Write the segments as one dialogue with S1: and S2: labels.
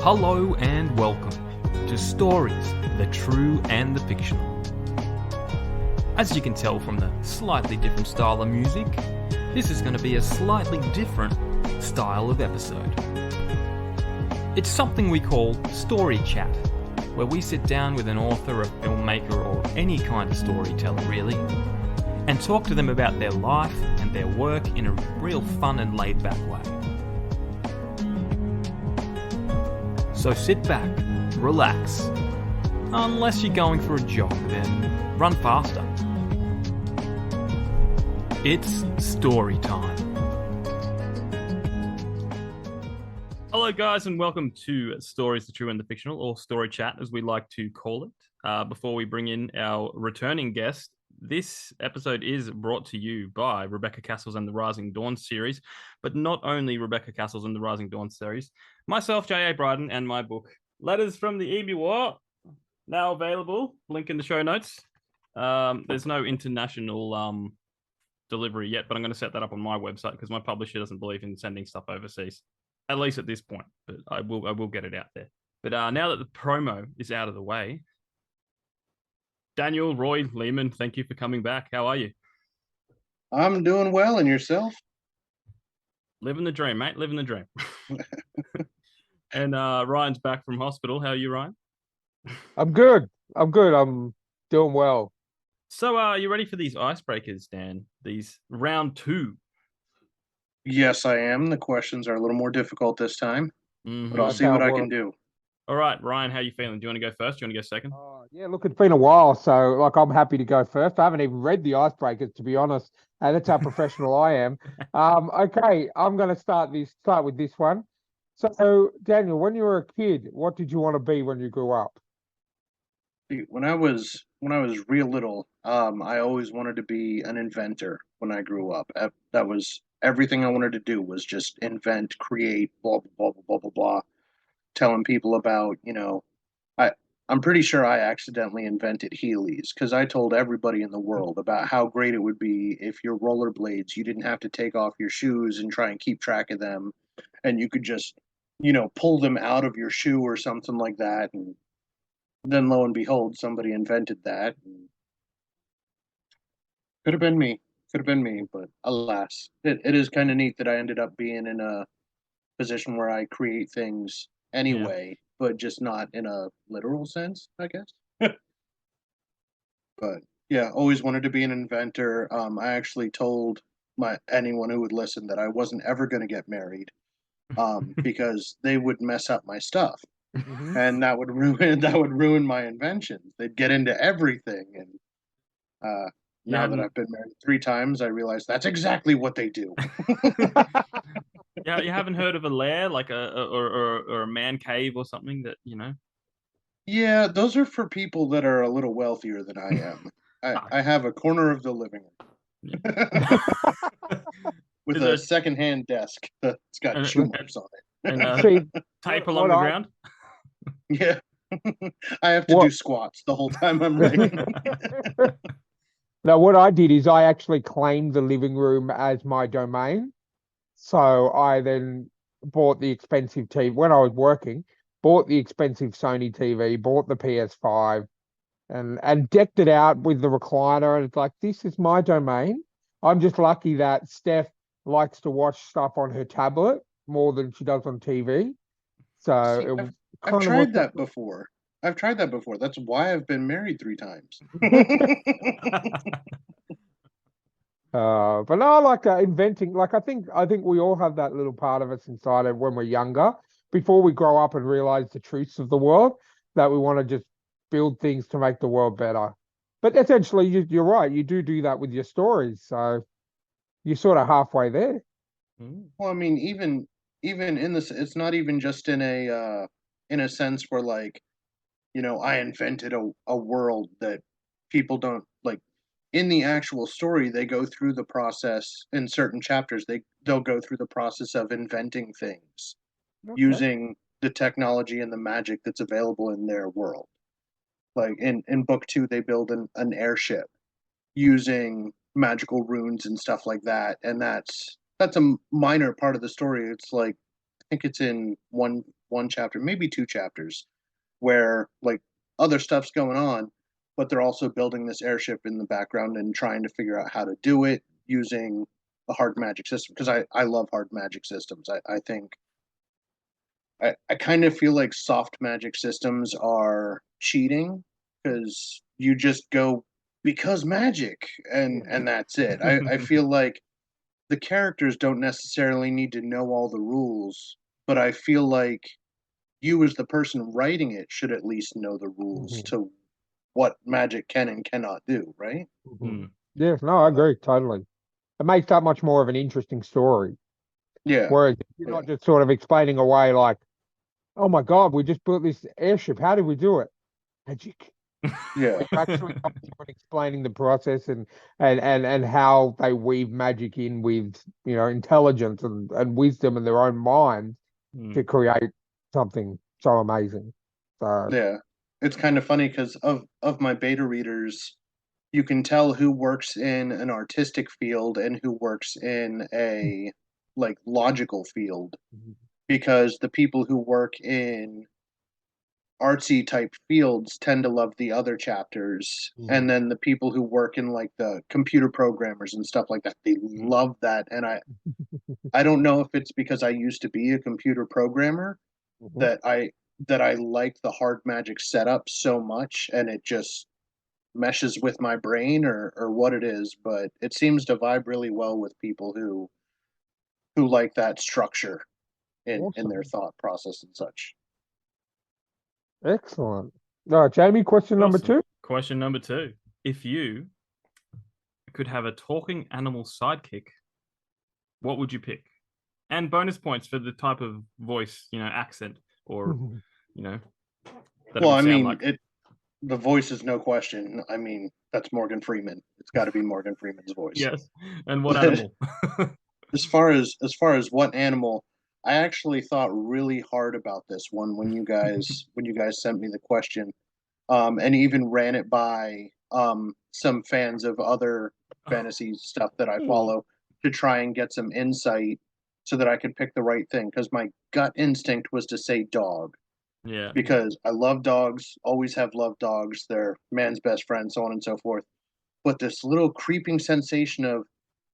S1: Hello and welcome to Stories, the True and the Fictional. As you can tell from the slightly different style of music, this is going to be a slightly different style of episode. It's something we call Story Chat, where we sit down with an author, a filmmaker, or any kind of storyteller really, and talk to them about their life and their work in a real fun and laid-back way. So sit back, relax. Unless you're going for a jog, then run faster. It's story time. Hello guys and welcome to Stories, the True and the Fictional, or Story Chat as we like to call it. Before we bring in our returning guest, this episode is brought to you by Rebecca Cassells and the Rising Dawn series, but not only Rebecca Cassells and the Rising Dawn series, myself, J.A. Bryden, and my book, Letters from the Ebi War, now available, link in the show notes. There's no international delivery yet, but I'm going to set that up on my website because my publisher doesn't believe in sending stuff overseas, at least at this point, but I will get it out there. But now that the promo is out of the way, Daniel Roy Lehman, thank you for coming back. How are you?
S2: I'm doing well, and yourself?
S1: Living the dream, mate. Living the dream. And Ryan's back from hospital. How are you, Ryan?
S3: I'm good. I'm doing well.
S1: So are you ready for these icebreakers, Dan? These round two?
S2: Yes, I am. The questions are a little more difficult this time, but I'll
S3: That's
S2: see
S3: how
S2: what
S3: it
S2: I can
S3: works.
S2: do.
S1: All right, Ryan, how you feeling? Do you want to go first? Do you want to go second?
S3: Yeah, look, it's been a while, so I'm happy to go first. I haven't even read the icebreakers, to be honest. That's how professional I am. Okay, I'm going to start with this one. So, Daniel, when you were a kid, what did you want to be when you grew up?
S2: When I was real little, I always wanted to be an inventor when I grew up. That was everything I wanted to do, was just invent, create, blah blah blah blah blah blah. Telling people about, I I'm pretty sure I accidentally invented Heelys because I told everybody in the world about how great it would be if your rollerblades, you didn't have to take off your shoes and try and keep track of them, and you could just, pull them out of your shoe or something like that. And then lo and behold, somebody invented that. Could have been me. Could have been me, but alas, it is kind of neat that I ended up being in a position where I create things anyway, but just not in a literal sense, I guess. But yeah, always wanted to be an inventor. I actually told anyone who would listen that I wasn't ever going to get married, because they would mess up my stuff, and that would ruin my inventions. They'd get into everything, and now that I've been married 3 times, I realize that's exactly what they do.
S1: Yeah, you haven't heard of a lair, like or a man cave or something that,
S2: Yeah, those are for people that are a little wealthier than I am. I have a corner of the living room with a secondhand desk that's got shoe marks on it.
S1: And tape along the ground.
S2: Yeah. I have to do squats the whole time I'm writing.
S3: Now, what I did is I actually claimed the living room as my domain. So I then bought the expensive TV when I was working, bought the expensive Sony TV, bought the PS5, and decked it out with the recliner. And it's like, this is my domain. I'm just lucky that Steph likes to watch stuff on her tablet more than she does on TV. So
S2: I've tried that before. That's why I've been married 3 times.
S3: But no, I like inventing. Like I think we all have that little part of us inside of when we're younger, before we grow up and realize the truths of the world, that we want to just build things to make the world better. But essentially, you're right. You do that with your stories, so you're sort of halfway there.
S2: Well, I mean, even in this, it's not even just in a sense where, like, I invented a world that people don't like. In the actual story, they go through the process in certain chapters. They'll go through the process of inventing things using the technology and the magic that's available in their world. Like in book 2, they build an airship using magical runes and stuff like that, and that's a minor part of the story. It's like, I think it's in one one chapter, maybe two chapters, where like other stuff's going on, but they're also building this airship in the background and trying to figure out how to do it using a hard magic system. Because I love hard magic systems. I think I kind of feel like soft magic systems are cheating because you just go because magic and that's it. I feel like the characters don't necessarily need to know all the rules, but I feel like you as the person writing it should at least know the rules to what magic can and cannot do, right?
S3: Yes, no, I agree totally. It makes that much more of an interesting story.
S2: Yeah.
S3: Whereas you're not just sort of explaining away like, oh my God, we just built this airship. How did we do it? Magic.
S2: Yeah.
S3: You're actually explaining the process and how they weave magic in with, intelligence and wisdom in their own minds to create something so amazing. So
S2: Yeah. It's kind of funny because of my beta readers, you can tell who works in an artistic field and who works in a like logical field, because the people who work in artsy type fields tend to love the other chapters, and then the people who work in like the computer programmers and stuff like that, they love that. And I don't know if it's because I used to be a computer programmer that I like the hard magic setup so much, and it just meshes with my brain, or what it is, but it seems to vibe really well with people who like that structure in their thought process and such.
S3: excellent. All right, Jamie, question number
S1: Awesome.
S3: 2.
S1: Question number 2. If you could have a talking animal sidekick, what would you pick? And bonus points for the type of voice, accent, or, that
S2: Well,
S1: it
S2: I
S1: would sound
S2: mean,
S1: like.
S2: the voice is no question. I mean, that's Morgan Freeman. It's got to be Morgan Freeman's voice.
S1: Yes. And what animal?
S2: As far as what animal, I actually thought really hard about this one when you guys sent me the question, and even ran it by some fans of other fantasy stuff that I follow to try and get some insight so that I could pick the right thing, because my gut instinct was to say dog.
S1: Yeah.
S2: Because I love dogs, always have loved dogs. They're man's best friend, so on and so forth. But this little creeping sensation of,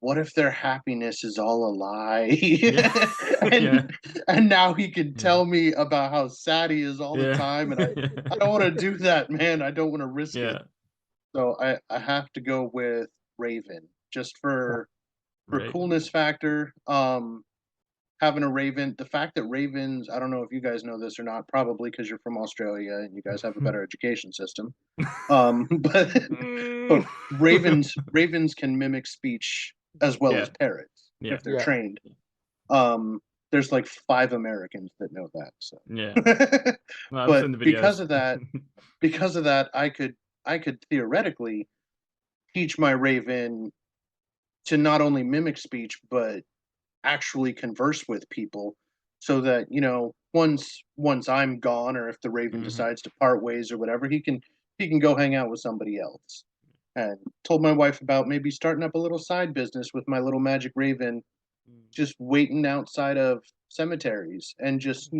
S2: what if their happiness is all a lie? And now he can tell me about how sad he is all the time, and I don't want to do that, man. I don't want to risk it. So I have to go with Raven, just for
S1: Raven.
S2: coolness factor. Having a raven, the fact that ravens, I don't know if you guys know this or not, probably because you're from Australia and you guys have a better education system. But ravens can mimic speech as well as parrots if they're trained. There's like 5 Americans that know that. So but because of that, I could theoretically teach my raven to not only mimic speech but actually converse with people, so that once I'm gone, or if the raven decides to part ways or whatever, he can go hang out with somebody else. And told my wife about maybe starting up a little side business with my little magic raven, just waiting outside of cemeteries and just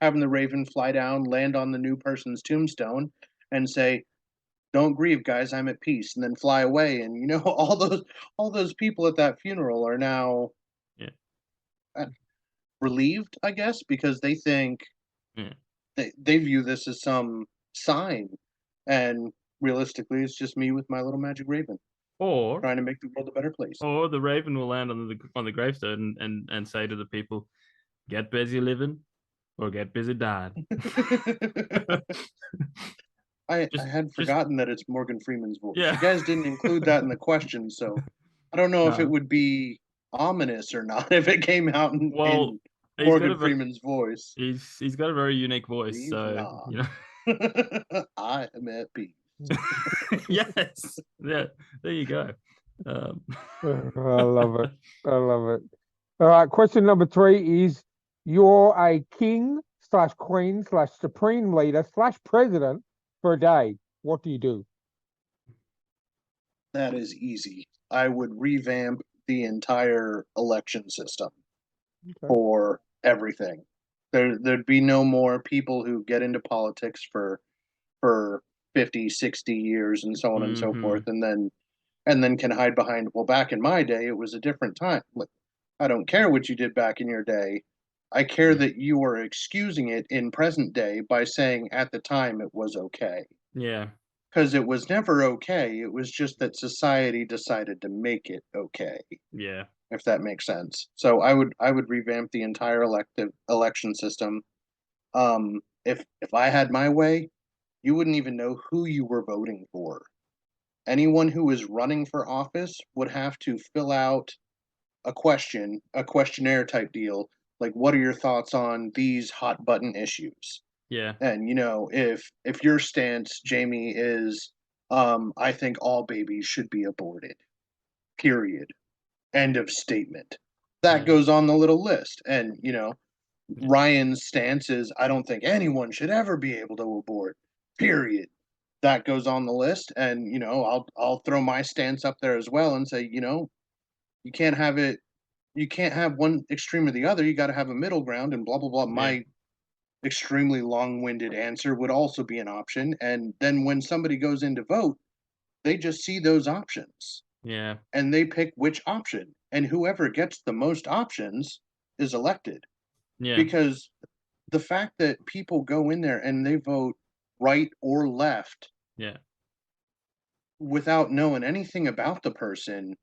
S2: having the raven fly down, land on the new person's tombstone, and say, "Don't grieve, guys, I'm at peace," and then fly away. And all those people at that funeral are now relieved, I guess, because they think they view this as some sign, and realistically, it's just me with my little magic raven,
S1: or
S2: trying to make the world a better place.
S1: Or the raven will land on the gravestone and say to the people, "Get busy living, or get busy dying."
S2: I had forgotten that it's Morgan Freeman's voice.
S1: Yeah.
S2: You guys didn't include that in the question, so I don't know if it would be ominous or not if it came out in Morgan Freeman's voice.
S1: He's got a very unique voice, so
S2: I am at peace.
S1: Yes. Yeah. There you go.
S3: I love it. I love it. All right. Question number 3 is: you're a king/queen/supreme leader/president for a day. What do you do?
S2: That is easy. I would revamp the entire election system for everything. There'd be no more people who get into politics for 50, 60 years and so on and so forth, and then can hide behind, well, back in my day it was a different time. Like, I don't care what you did back in your day. I care that you are excusing it in present day by saying at the time it was okay.
S1: Yeah.
S2: Because it was never okay. It was just that society decided to make it okay.
S1: Yeah.
S2: If that makes sense. So I would revamp the entire election system. If I had my way, you wouldn't even know who you were voting for. Anyone who is running for office would have to fill out a questionnaire type deal, like what are your thoughts on these hot button issues?
S1: Yeah.
S2: And if your stance, Jamie, is I think all babies should be aborted. Period. End of statement. That goes on the little list. And Ryan's stance is I don't think anyone should ever be able to abort. Period. That goes on the list. And I'll throw my stance up there as well and say, you can't have it. You can't have one extreme or the other. You got to have a middle ground and blah, blah, blah. My extremely long-winded answer would also be an option. And then when somebody goes in to vote, they just see those options.
S1: Yeah.
S2: And they pick which option. And whoever gets the most options is elected.
S1: Yeah.
S2: Because the fact that people go in there and they vote right or left without knowing anything about the person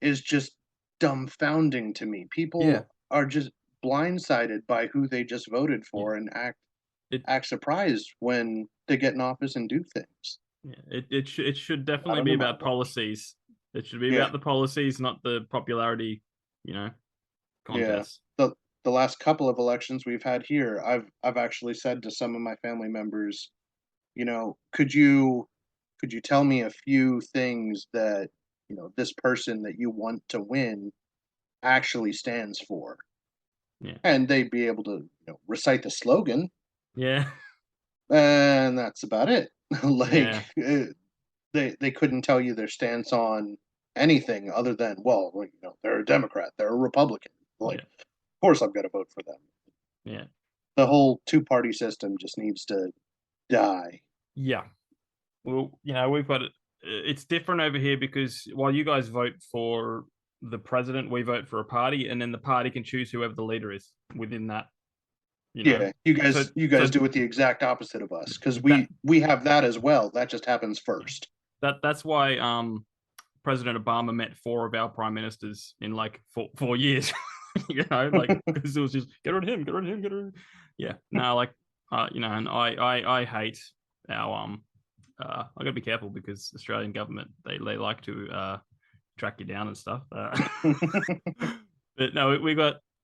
S2: is just dumbfounding to me. People are just blindsided by who they just voted for and act surprised when they get in office and do things.
S1: Yeah, it should definitely be about policies. It should be about the policies, not the popularity, contest.
S2: Yeah. The last couple of elections we've had here, I've actually said to some of my family members, could you tell me a few things that this person that you want to win actually stands for?
S1: Yeah.
S2: And they'd be able to recite the slogan.
S1: Yeah.
S2: And that's about it. They couldn't tell you their stance on anything other than, well, they're a Democrat, they're a Republican. Of course I'm going to vote for them.
S1: Yeah.
S2: The whole two-party system just needs to die.
S1: Yeah. Well, we've got it. It's different over here because while you guys vote for the president, we vote for a party, and then the party can choose whoever the leader is within that.
S2: Yeah, you guys do it the exact opposite of us because we have that as well. That just happens first.
S1: That's why President Obama met 4 of our prime ministers in like 4 years. Because it was just get rid of him, get rid of him, get rid of him. Yeah, no, and I hate our I gotta be careful because Australian government they like to track you down and stuff. But no,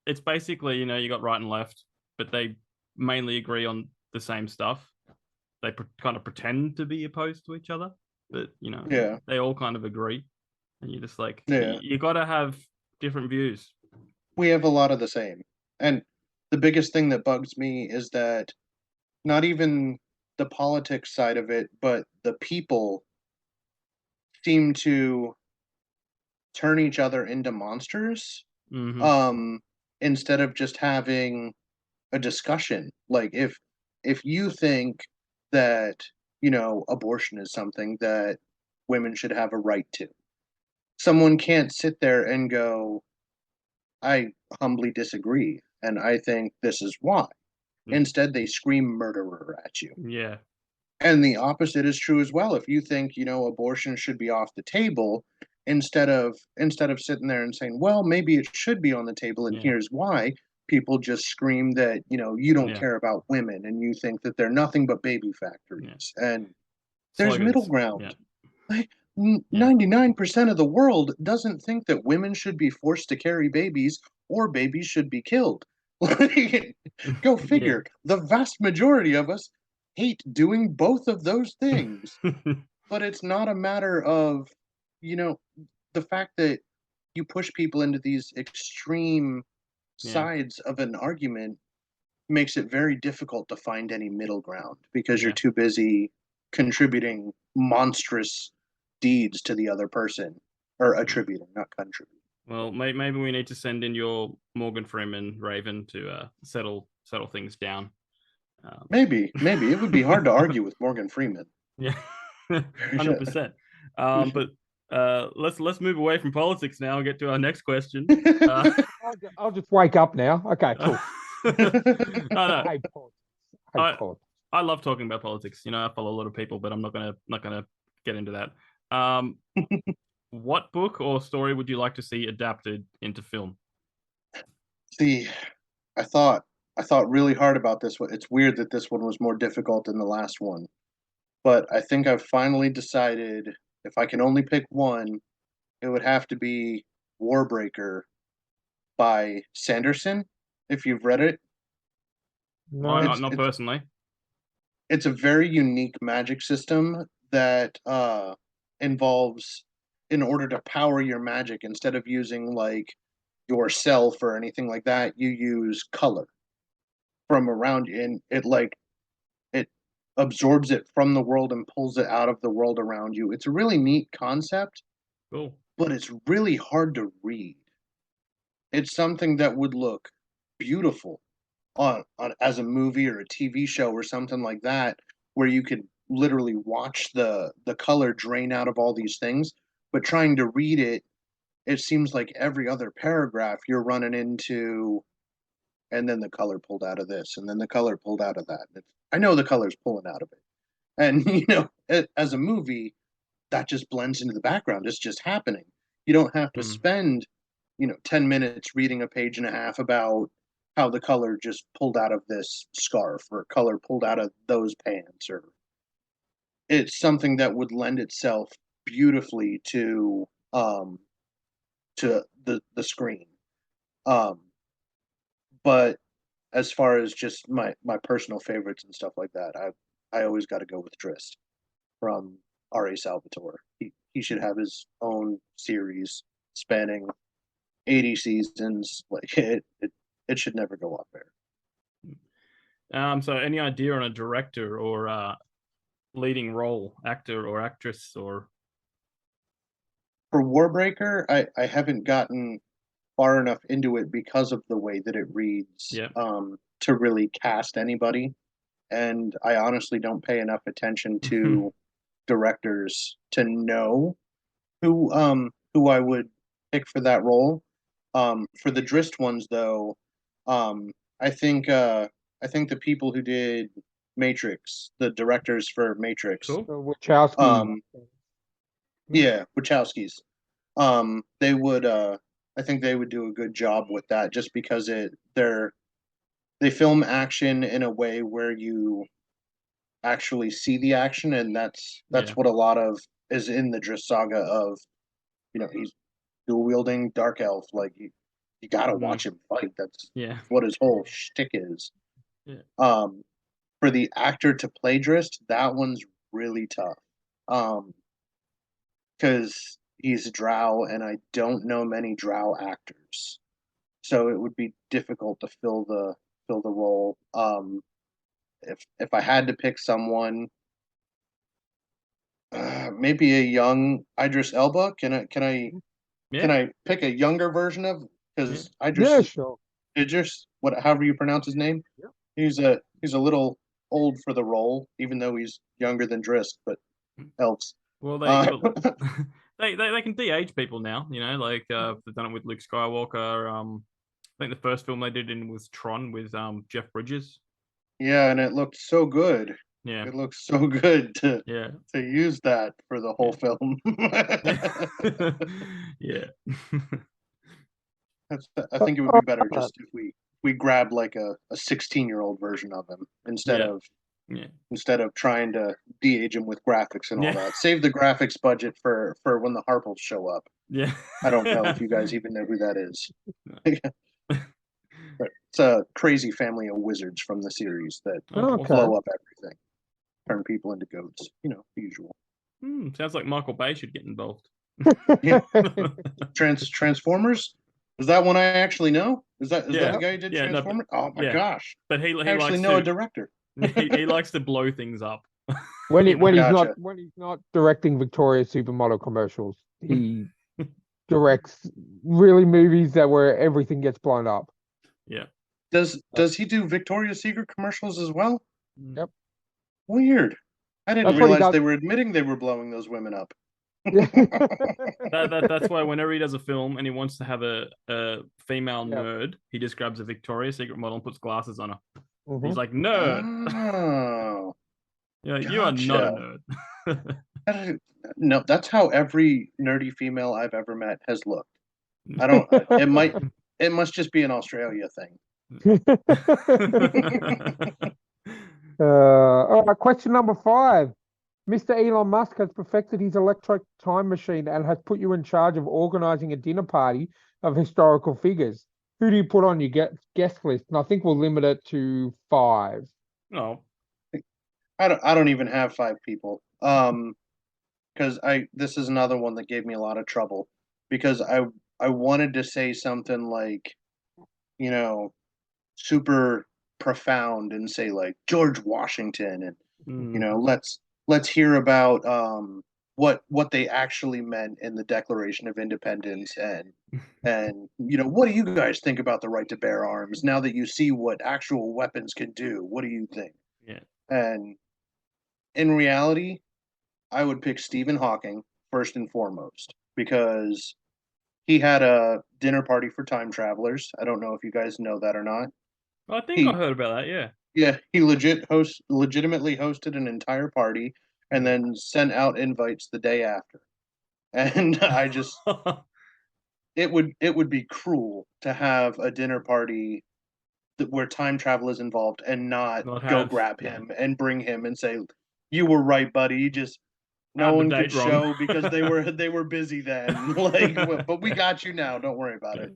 S1: it's basically you got right and left, but they mainly agree on the same stuff. They kind of pretend to be opposed to each other, but they all kind of agree, and you're just like you got to have different views.
S2: We have a lot of the same, and the biggest thing that bugs me is that not even the politics side of it, but the people seem to turn each other into monsters. Instead of just having a discussion. Like if you think that abortion is something that women should have a right to, someone can't sit there and go, I humbly disagree and I think this is why. Instead they scream murderer at you.
S1: Yeah.
S2: And the opposite is true as well. If you think abortion should be off the table, instead of sitting there and saying, well, maybe it should be on the table and here's why, people just scream that you don't care about women and you think that they're nothing but baby factories. And there's middle ground. Like 99% of the world doesn't think that women should be forced to carry babies or babies should be killed. Go figure. The vast majority of us hate doing both of those things. But it's not a matter of the fact that you push people into these extreme sides of an argument makes it very difficult to find any middle ground because you're too busy contributing monstrous deeds to the other person, or attributing, not contributing.
S1: Well, maybe we need to send in your Morgan Freeman Raven to settle settle things down.
S2: Maybe it would be hard to argue with Morgan Freeman.
S1: Yeah, 100%. But let's move away from politics now and get to our next question.
S3: I'll just wake up now. Okay, cool.
S1: No.
S3: I hate politics.
S1: I love talking about politics. I follow a lot of people, but I'm not gonna get into that. What book or story would you like to see adapted into film?
S2: See, I thought really hard about this one. It's weird that this one was more difficult than the last one, but I think I've finally decided if I can only pick one, it would have to be Warbreaker by Sanderson. If you've read it,
S3: No,
S1: not personally.
S2: It's a very unique magic system that involves, in order to power your magic, instead of using like yourself or anything like that, you use color from around you, and it absorbs it from the world and pulls it out of the world around you. It's a really neat concept.
S1: Cool.
S2: But it's really hard to read. It's something that would look beautiful on as a movie or a TV show or something like that, where you could literally watch the color drain out of all these things. But trying to read it, it seems like every other paragraph you're running into, and then the color pulled out of this, and then the color pulled out of that. I know the color's pulling out of it, and as a movie, that just blends into the background. It's just happening. You don't have to spend 10 minutes reading a page and a half about how the color just pulled out of this scarf or color pulled out of those pants, or it's something that would lend itself beautifully to the screen. But as far as just my personal favorites and stuff like that, I always got to go with Drist from R.A. Salvatore. He should have his own series spanning 80 seasons. Like it should never go off air.
S1: So any idea on a director or leading role, actor or actress? Or
S2: for Warbreaker, I haven't gotten far enough into it because of the way that it reads, to really cast anybody. And I honestly don't pay enough attention to directors to know who I would pick for that role. For the Drist ones, though, I think the people who did Matrix, the directors for Matrix,
S1: cool.
S3: Wachowski.
S2: Yeah, Wachowskis. They would. I think they would do a good job with that, just because they film action in a way where you actually see the action, and that's what a lot of is in the Drist saga of, he's dual wielding dark elf. Like you gotta watch him fight. That's what his whole shtick is.
S1: Yeah.
S2: For the actor to play Drist, that one's really tough. Because he's a drow, and I don't know many drow actors, so it would be difficult to fill the role. If I had to pick someone, maybe a young Idris Elba. Can I pick a younger version of? Because Idris,
S3: sure.
S2: Idris, however you pronounce his name, he's a little old for the role, even though he's younger than Drist, but elves.
S1: Well, they can de-age people now. Like they've done it with Luke Skywalker. I think the first film they did was Tron with Jeff Bridges.
S2: Yeah, and it looked so good.
S1: Yeah,
S2: it looks so good to use that for the whole film.
S1: Yeah.
S2: I think it would be better just if we grab like a 16-year-old version of him instead of trying to de-age him with graphics and all that. Save the graphics budget for when the Harples show up.
S1: Yeah.
S2: I don't know if you guys even know who that is. But it's a crazy family of wizards from the series that blow up everything, turn people into goats. The usual.
S1: Sounds like Michael Bay should get involved.
S2: Transformers? Is that one I actually know? Is that the guy who did Transformers? Oh my gosh!
S1: But he
S2: I actually know a director.
S1: he likes to blow things up.
S3: When he's not directing Victoria's Supermodel commercials, he directs really movies where everything gets blown up.
S1: Yeah.
S2: Does he do Victoria's Secret commercials as well?
S3: Yep.
S2: Weird. I didn't
S3: That's what he
S2: realize
S3: does.
S2: they were admitting they were blowing those women up.
S1: That's why whenever he does a film and he wants to have a female
S3: Yep.
S1: nerd, he just grabs a Victoria's Secret model and puts glasses on her.
S3: Mhm.
S1: He's like, nerd.
S2: Oh,
S1: You are not a
S2: gotcha.
S1: nerd.
S2: No, that's how every nerdy female I've ever met has looked. I don't. It must just be an Australia thing.
S3: All right, question number 5. Mr. Elon Musk has perfected his electric time machine and has put you in charge of organizing a dinner party of historical figures. Who do you put on your guest list? And I think we'll limit it to 5.
S1: No.
S2: I don't even have 5 people. Because this is another one that gave me a lot of trouble because I wanted to say something like, you know, super profound and say like George Washington and you know, let's hear about what they actually meant in the Declaration of Independence and you know, what do you guys think about the right to bear arms now that you see what actual weapons can do? What do you think?
S1: Yeah.
S2: And in reality, I would pick Stephen Hawking first and foremost because he had a dinner party for time travelers. I don't know if you guys know that or not.
S1: I think I
S2: He
S1: heard about that. Yeah.
S2: Yeah, he legitimately hosted an entire party and then sent out invites the day after. And I just it would be cruel to have a dinner party where time travel is involved and not
S1: Not
S2: go
S1: have
S2: grab him and bring him and say, "You were right, buddy. You just no
S1: had the
S2: one could
S1: date wrong."
S2: show because they were busy then. Like, but we got you now. Don't worry about it."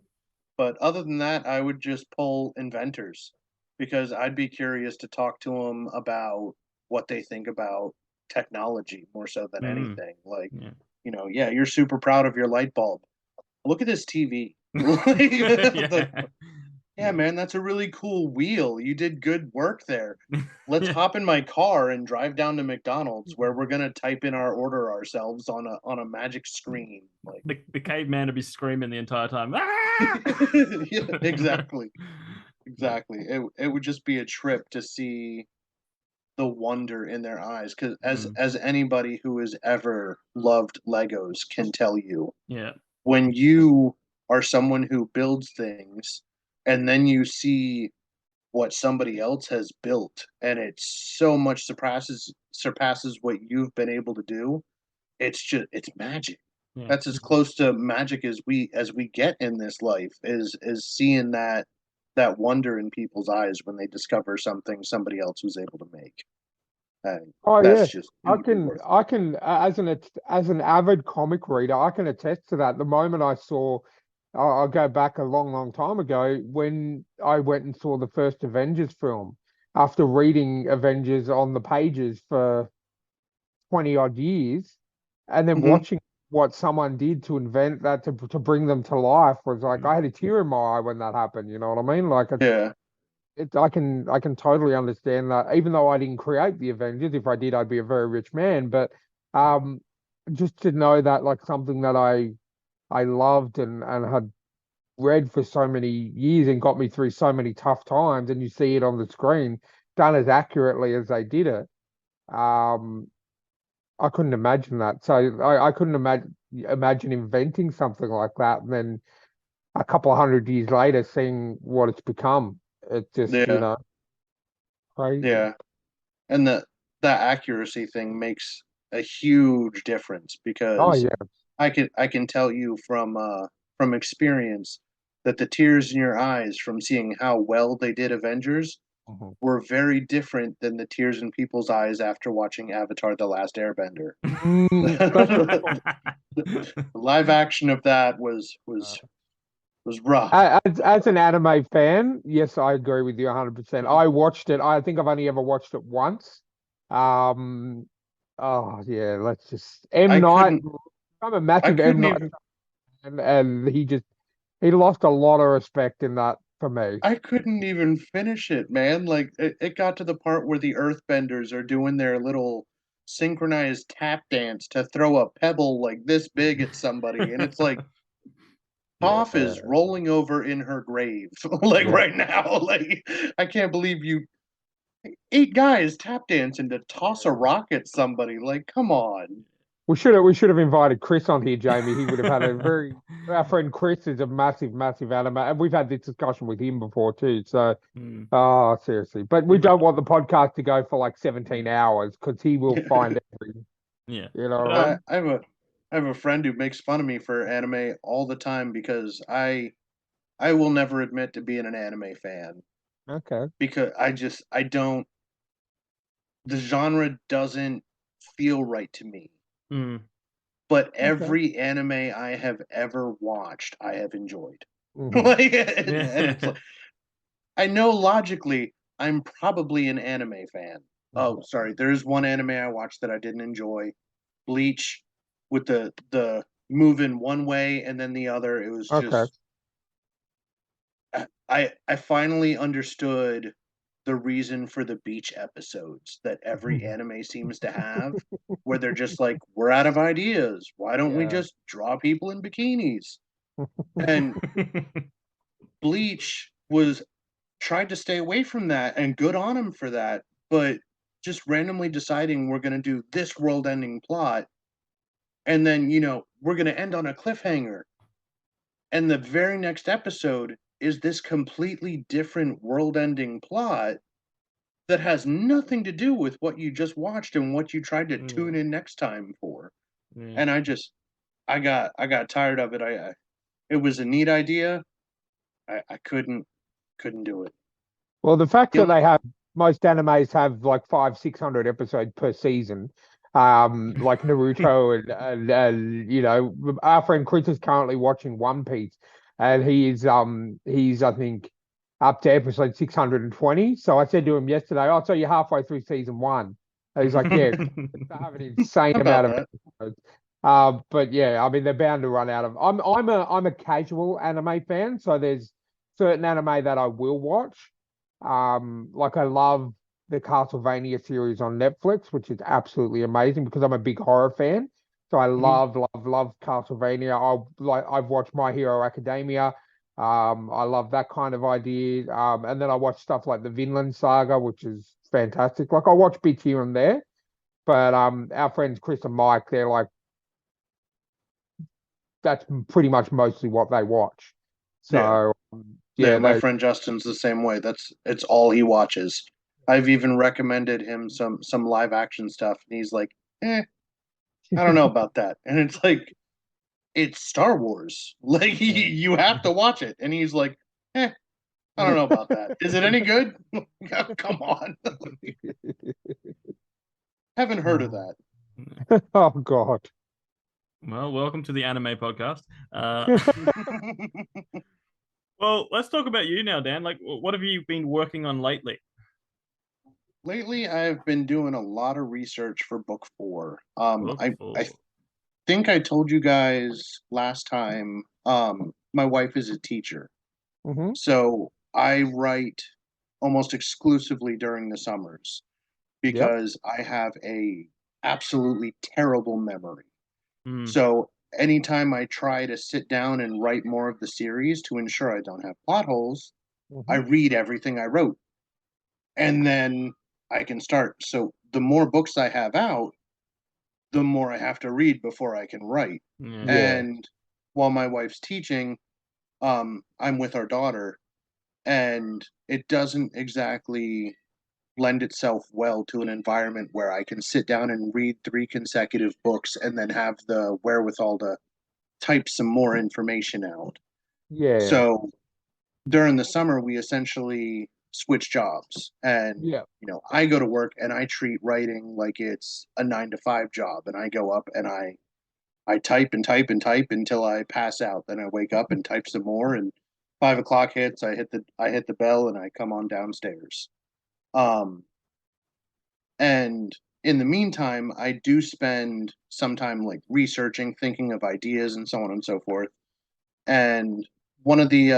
S2: But other than that, I would just pull inventors because I'd be curious to talk to them about what they think about technology more so than anything. Like,
S1: Yeah.
S2: you know, yeah, you're super proud of your light bulb. Look at this TV.
S1: Yeah.
S2: Yeah, man, that's a really cool wheel. You did good work there. Let's
S1: Yeah.
S2: hop in my car and drive down to McDonald's where we're gonna type in our order ourselves on a magic screen. Like
S1: The caveman to be screaming the entire time. Ah!
S2: yeah, exactly. Exactly. It would just be a trip to see the wonder in their eyes because as anybody who has ever loved Legos can tell you,
S1: Yeah.
S2: when you are someone who builds things and then you see what somebody else has built and it so much surpasses what you've been able to do, it's magic.
S1: Yeah.
S2: That's as close to magic as we get in this life is seeing that wonder in people's eyes when they discover something somebody else was able to make. And
S3: Oh yeah,
S2: that's just it would be worth it.
S3: I can as an avid comic reader, I can attest to that. The moment I saw, I'll go back a long, long time ago when I went and saw the first Avengers film after reading Avengers on the pages for 20 odd years, and then
S2: Mhm.
S3: watching what someone did to invent that to bring them to life was like I had a tear in my eye when that happened. You know what I mean? Like
S2: Yeah.
S3: I can totally understand that. Even though I didn't create the Avengers, if I did, I'd be a very rich man. But um, just to know that like something that I loved and had read for so many years and got me through so many tough times, and you see it on the screen done as accurately as they did it. Um, I couldn't imagine that. So I couldn't imagine inventing something like that, and then a couple of hundred years later, seeing what it's become. It just,
S2: Yeah.
S3: crazy.
S2: Yeah. And that accuracy thing makes a huge difference
S3: Oh
S2: because
S3: yeah.
S2: I can tell you from experience that the tears in your eyes from seeing how well they did Avengers
S3: Mhm.
S2: were very different than the tears in people's eyes after watching Avatar: The Last Airbender.
S3: That's
S2: The live action of that was rough.
S3: as an anime fan, yes, I agree with you 100%. I watched it. I think I've only ever watched it once. Um, oh yeah, let's just M
S2: I
S3: Night.
S2: couldn't
S3: I'm a
S2: I
S3: massive M
S2: couldn't
S3: Night
S2: even
S3: fan, and he lost a lot of respect in that for me.
S2: I couldn't even finish it, man. Like it got to the part where the earthbenders are doing their little synchronized tap dance to throw a pebble like this big at somebody and it's like Toph
S3: Yeah.
S2: is rolling over in her grave, like
S3: Yeah.
S2: right now. Like, I can't believe you 8 guys tap dancing to toss a rock at somebody. Like, come on.
S3: We should have invited Chris on here, Jamie. He would have had a very our friend Chris is a massive, massive anime, and we've had this discussion with him before too. So,
S1: Mm.
S3: oh, seriously, but we don't want the podcast to go for like 17 hours because he will find every,
S1: Yeah.
S3: you know.
S1: But,
S3: Right?
S2: I have a friend who makes fun of me for anime all the time because I will never admit to being an anime fan
S3: Okay.
S2: because I don't the genre doesn't feel right to me.
S1: mm,
S2: But
S3: Okay.
S2: every anime I have ever watched, I have enjoyed.
S3: Mhm.
S2: Like, and it's like I know logically I'm probably an anime fan. Oh, sorry, there is one anime I watched that I didn't enjoy. Bleach, with the move in one way and then the other. It was
S3: Okay.
S2: just I finally understood the reason for the beach episodes that every anime seems to have, where they're just like, we're out of ideas. Why don't we
S3: Yeah.
S2: just draw people in bikinis? And Bleach was tried to stay away from that, and good on him for that, but just randomly deciding we're going to do this world ending plot, and then, we're going to end on a cliffhanger. And the very next episode is this completely different world ending plot that has nothing to do with what you just watched and what you tried to tune in next time for.
S1: Yeah.
S2: And I got tired of it. It was a neat idea. I couldn't do it.
S3: Well, the fact
S2: The
S3: that
S2: only-
S3: they have most animes have like 500-600 episodes per season, like Naruto and our friend Chris is currently watching One Piece, and he's I think up to episode 620. So I said to him yesterday, "Oh, so you're halfway through season one?" And he's like, "Yeah, they have an insane
S2: about
S3: amount of
S2: that.
S3: episodes." But yeah, I mean they're bound to run out of. I'm a casual anime fan, so there's certain anime that I will watch. Like I love the Castlevania series on Netflix, which is absolutely amazing because I'm a big horror fan. So I
S2: Mhm.
S3: love Castlevania. I've watched My Hero Academia. I love that kind of idea. And then I watch stuff like the Vinland Saga, which is fantastic. Like I watch bits here and there, but our friends Chris and Mike, they're like that's pretty much mostly what they watch.
S2: Yeah.
S3: So
S2: Yeah,
S3: yeah,
S2: my
S3: they
S2: friend Justin's the same way. It's all he watches. I've even recommended him some live action stuff, and he's like, I don't know about that. And it's like, it's Star Wars. Like, you have to watch it. And he's like, I don't know about that. Is it any good? Come on. Haven't heard of that.
S3: oh God.
S1: Well, welcome to the anime podcast. Well, let's talk about you now, Dan. Like, what have you been working on lately?
S2: Lately, I've been doing a lot of research for book 4.
S1: Book
S2: I
S1: 4.
S2: think I told you guys last time, my wife is a teacher.
S3: hmm
S2: So I write almost exclusively during the summers
S3: Yep.
S2: because I have a absolutely terrible memory.
S1: Mm.
S2: So anytime I try to sit down and write more of the series to ensure I don't have plot holes, I
S3: hmm
S2: read everything I wrote and then I can start. So the more books I have out, the more I have to read before I can write.
S1: Yeah.
S3: Yeah.
S2: And while my wife's teaching, I'm with our daughter, and it doesn't exactly lend itself well to an environment where I can sit down and read 3 consecutive books and then have the wherewithal to type some more information out.
S3: Yeah.
S2: So during the summer, we essentially switch jobs, and
S3: Yeah.
S2: I go to work and I treat writing like it's a 9 to 5 job, and I go up and I type and type and type until I pass out. Then I wake up and type some more, and 5 o'clock hits. I hit the bell and I come on downstairs. Um, and in the meantime, I do spend some time like researching, thinking of ideas, and so on and so forth. And one of the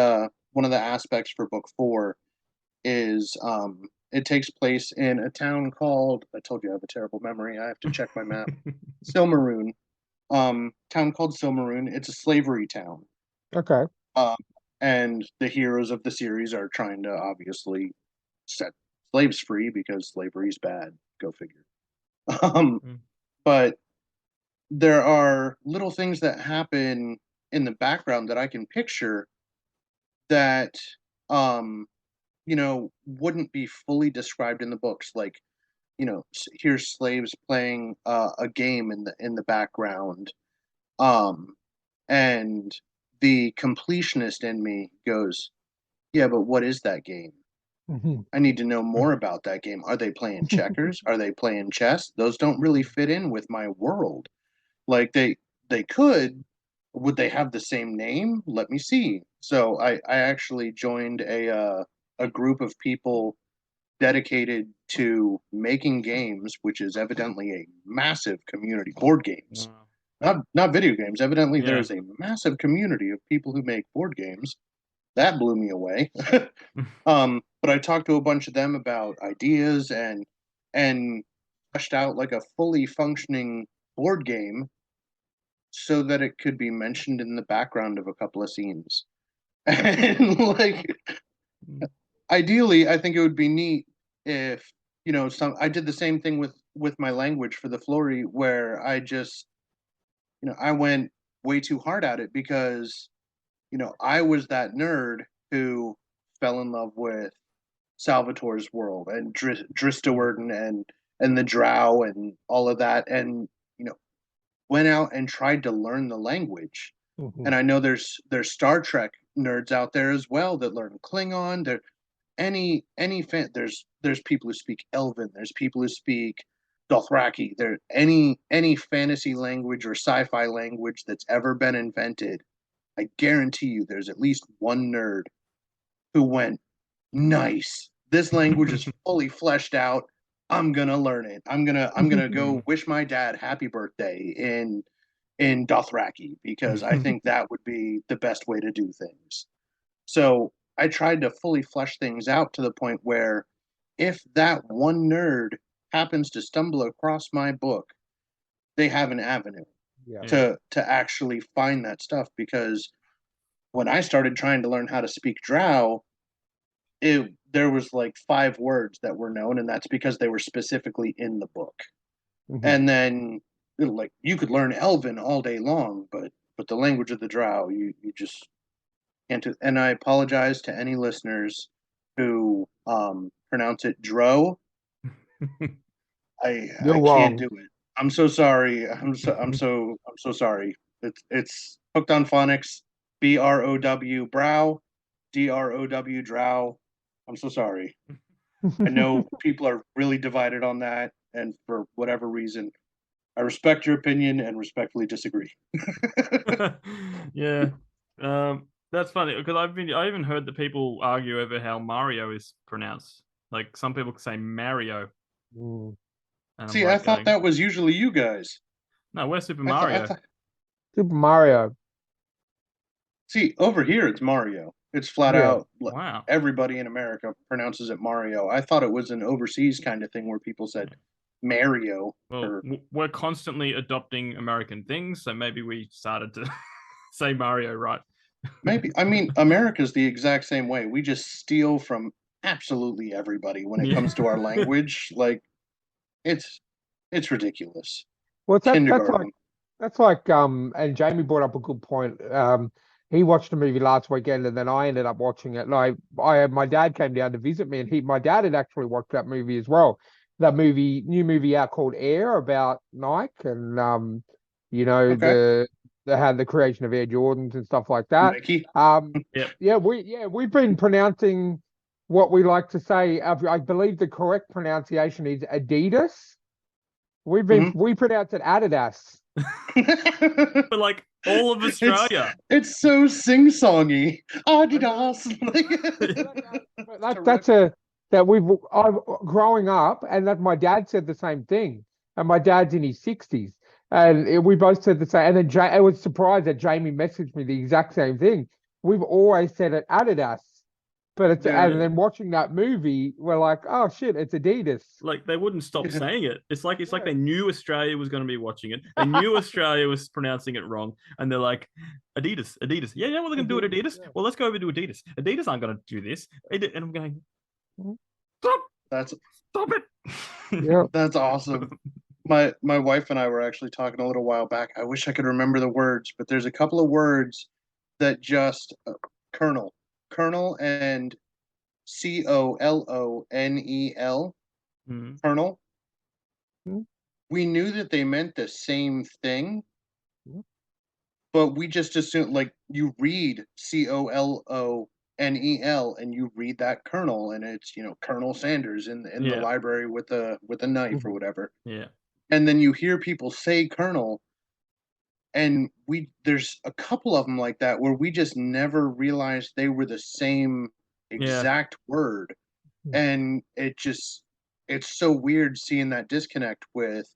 S2: aspects for book 4 is it takes place in a town called, I told you I have a terrible memory. I have to check my map. Silmaroon. Town called Silmaroon. It's a slavery town.
S3: Okay.
S2: And the heroes of the series are trying to obviously set slaves free because slavery is bad. Go figure. But there are little things that happen in the background that I can picture that wouldn't be fully described in the books. Like, here's slaves playing a game in the background, and the completionist in me goes, yeah, but what is that game?
S3: Mhm.
S2: I need to know more about that game. Are they playing checkers? Are they playing chess? Those don't really fit in with my world. Like they could. Would they have the same name? Let me see. So I actually joined a group of people dedicated to making games, which is evidently a massive community. Board games,
S1: Wow.
S2: not video games. Evidently, there
S1: Yeah.
S2: is a massive community of people who make board games. That blew me away. But I talked to a bunch of them about ideas and fleshed out like a fully functioning board game so that it could be mentioned in the background of a couple of scenes. And like ideally, I think it would be neat if some I did the same thing with my language for the Flory, where I just I went way too hard at it because I was that nerd who fell in love with Salvatore's world and Dristawarden and the Drow and all of that, and went out and tried to learn the language.
S3: Mhm.
S2: And I know there's Star Trek nerds out there as well that learn Klingon. There any fan there's people who speak Elven. There's people who speak Dothraki. There any fantasy language or sci-fi language that's ever been invented. I guarantee you, there's at least one nerd who went, nice. This language is fully fleshed out. I'm gonna learn it. I'm gonna go wish my dad happy birthday in Dothraki because I think that would be the best way to do things. So I tried to fully flesh things out to the point where if that one nerd happens to stumble across my book, they have an avenue
S3: Yeah.
S2: to actually find that stuff. Because when I started trying to learn how to speak Drow, there was like 5 words that were known, and that's because they were specifically in the book.
S3: Mhm.
S2: And then like you could learn Elven all day long, but the language of the Drow, you just can't do. And I apologize to any listeners who pronounce it Dro.
S3: You're
S2: I can't
S3: wrong.
S2: do it. I'm so sorry. I'm so sorry. It's hooked on phonics. BROW brow, DROW drow. I'm so sorry. I know people are really divided on that, and for whatever reason, I respect your opinion and respectfully disagree.
S1: Yeah. That's funny because I even heard that people argue over how Mario is pronounced. Like some people say Mario,
S3: Mm.
S1: and I'm
S2: See, I
S1: like
S2: thought
S1: going,
S2: that was usually you guys.
S1: no, where's Super
S2: I
S1: Mario?
S2: thought.
S3: Super Mario.
S2: See, over here it's Mario. It's flat
S3: Yeah.
S2: out.
S1: Wow.
S2: Everybody in America pronounces it Mario. I thought it was an overseas kind of thing where people said Mario
S1: Well,
S2: or
S1: we're constantly adopting American things, so maybe we started to say Mario right.
S2: maybe. I mean, America's the exact same way. We just steal from absolutely everybody when it
S1: Yeah.
S2: comes to our language. Like it's it's ridiculous.
S3: Well,
S2: Kindergarten.
S3: that's like and Jamie brought up a good point. He watched a movie last weekend and then I ended up watching it. Like my dad came down to visit me and my dad had actually watched that movie as well. That new movie out called Air about Nike and
S2: Okay,
S3: they had the creation of Air Jordans and stuff like that.
S2: Nike.
S1: Yep.
S3: We've been pronouncing what we like to say. I believe the correct pronunciation is Adidas. We pronounce it Adidas.
S1: For like all of
S2: it's
S1: Australia.
S2: it's so sing-songy. Adidas.
S3: That's a that I growing up, and that my dad said the same thing, and my dad's in his 60s, and we both said the same. And then I was surprised that Jamie messaged me the exact same thing. We've always said it Adidas. But it's
S2: Yeah.
S3: and then watching that movie, we're like, oh shit, it's Adidas.
S1: Like they wouldn't stop
S2: Yeah.
S1: saying it. It's like
S3: Yeah.
S1: they knew Australia was going to be watching it. They knew Australia was pronouncing it wrong, and they're like, Adidas, Adidas. Yeah, yeah, what are they going to do at Adidas?
S3: Yeah.
S1: Well, let's go over to Adidas. Adidas aren't going to do this. And I'm going,
S3: Mhm.
S2: That's
S1: stop it.
S3: Yeah.
S2: That's awesome. My wife and I were actually talking a little while back. I wish I could remember the words, but there's a couple of words that just Colonel and Colonel,
S1: Mm.
S2: Colonel.
S3: Mhm.
S2: We knew that they meant the same thing,
S3: Mhm.
S2: but we just assumed, like, you read Colonel and you read that Colonel, and it's, Colonel Sanders in the
S1: Yeah.
S2: library with a knife or
S3: Mhm.
S2: whatever.
S1: Yeah.
S2: And then you hear people say Colonel, and there's a couple of them like that where we just never realized they were the same
S1: Yeah.
S2: exact word. And it's so weird seeing that disconnect with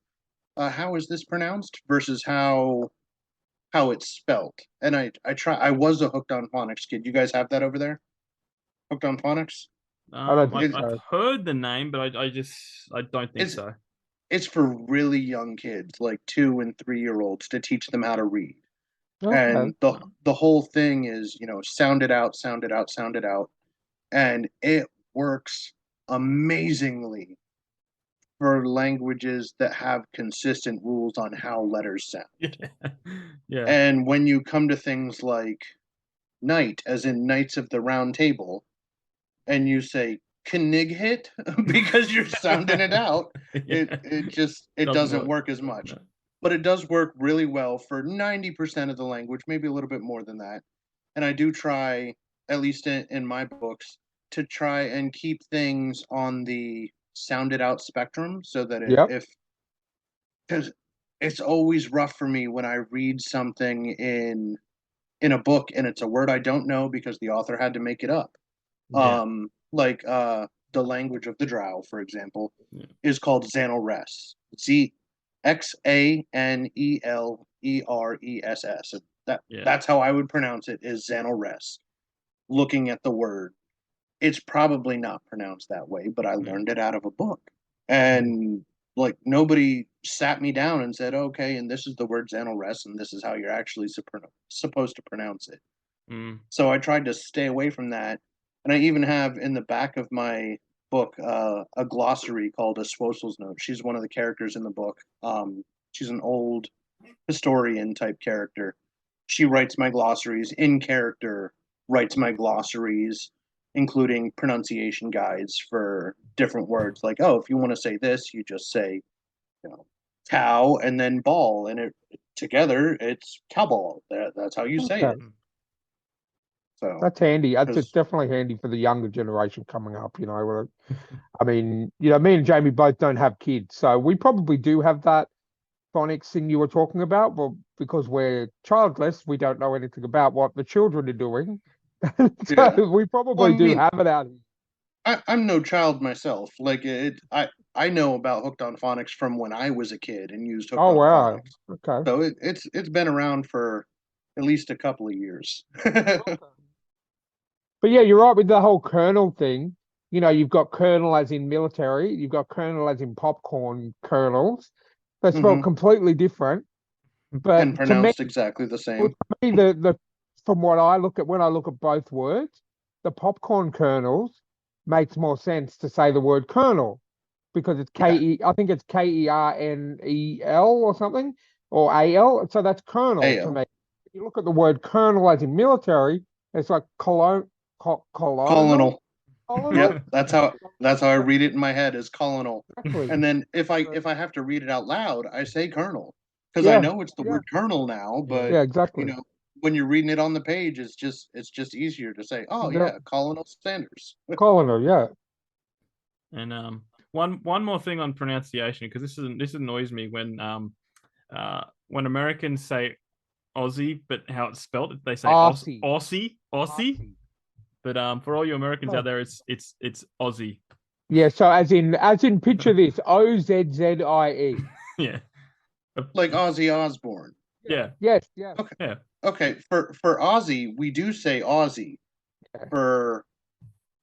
S2: how is this pronounced versus how it's spelled. And I was a Hooked on Phonics kid. You guys have that over there? Hooked on Phonics?
S3: I don't think
S1: I've
S3: so.
S1: heard the name, but I don't think
S2: It's
S1: so.
S2: it's for really young kids, like 2 and 3-year-olds, to teach them how to read.
S3: Okay.
S2: And the whole thing is, sound it out, sound it out, sound it out. And it works amazingly for languages that have consistent rules on how letters sound.
S1: Yeah.
S2: And when you come to things like knight, as in Knights of the Round Table, and you say Knighthit because you're sounding it out,
S1: Yeah.
S2: it doesn't work as much.
S1: No.
S2: But it does work really well for 90% of the language, maybe a little bit more than that. And I do try, at least in my books, to try and keep things on the sounded out spectrum so that
S3: Yep.
S2: because it's always rough for me when I read something in a book and it's a word I don't know because the author had to make it up.
S1: Yeah.
S2: Like the language of the Drow, for example,
S1: Yeah.
S2: is called Xanelress. Xanelress.
S1: Yeah.
S2: That's how I would pronounce it, is Xanelress. Looking at the word, it's probably not pronounced that way, but I learned it out of a book. And like nobody sat me down and said, okay, and this is the word Xanelress, and this is how you're actually supposed to pronounce it.
S1: Mm.
S2: So I tried to stay away from that. And I even have in the back of my book a glossary called a Swosel's Note. She's one of the characters in the book. She's an old historian type character. She writes my glossaries in character, writes my glossaries, including pronunciation guides for different words. Like, oh, if you want to say this, you just say, cow and then ball, and it together it's cowball. That's how you say
S3: Okay.
S2: it. So
S3: That's handy. That's
S2: because
S3: definitely handy for the younger generation coming up. I mean, me and Jamie both don't have kids, so we probably do have that phonics thing you were talking about. But because we're childless, we don't know anything about what the children are doing. So
S2: yeah.
S3: we
S2: Well,
S3: probably
S2: I
S3: do
S2: mean,
S3: have it out here.
S2: I'm no child myself. Like I know about Hooked on Phonics from when I was a kid and used Hooked
S3: Oh
S2: on
S3: wow.
S2: Phonics.
S3: Okay.
S2: So it's been around for at least a couple of years.
S3: But yeah, you're right with the whole kernel thing. You've got kernel as in military, you've got kernel as in popcorn kernels. They spell
S2: hmm
S3: completely different.
S2: And
S3: But to me,
S2: pronounced exactly the
S3: well,
S2: same.
S3: to me, the from what I look at when I look at both words, the popcorn kernels makes more sense to say the word kernel because it's
S2: Yeah.
S3: I think it's Kernel or something or AL. So that's kernel to
S2: Ale.
S3: me. If you look at the word kernel as in military, it's like colonel.
S2: Colonel.
S3: Colonel?
S2: Yep. That's how I read it in my head, is colonel.
S3: Exactly.
S2: And then if I have to read it out loud, I say colonel. Because I
S3: Yeah.
S2: know it's the
S3: Yeah.
S2: word colonel now, but
S3: Yeah, exactly.
S2: when you're reading it on the page, it's just easier to say, oh
S3: Yeah.
S2: yeah, Colonel Sanders.
S3: Colonel, yeah.
S1: And one more thing on pronunciation, because this annoys me when Americans say Aussie, but how it's spelled, they say
S3: Aussie.
S1: Aussie. But for all you Americans
S3: Oh.
S1: out there, it's Aussie.
S3: Yeah, so as in picture this, Ozzie.
S1: Yeah.
S2: Like Ozzy Osbourne.
S1: Yeah.
S3: Yes, yeah.
S2: Okay.
S1: Yeah.
S2: Okay. For Aussie, we do say Aussie.
S3: Yeah.
S2: For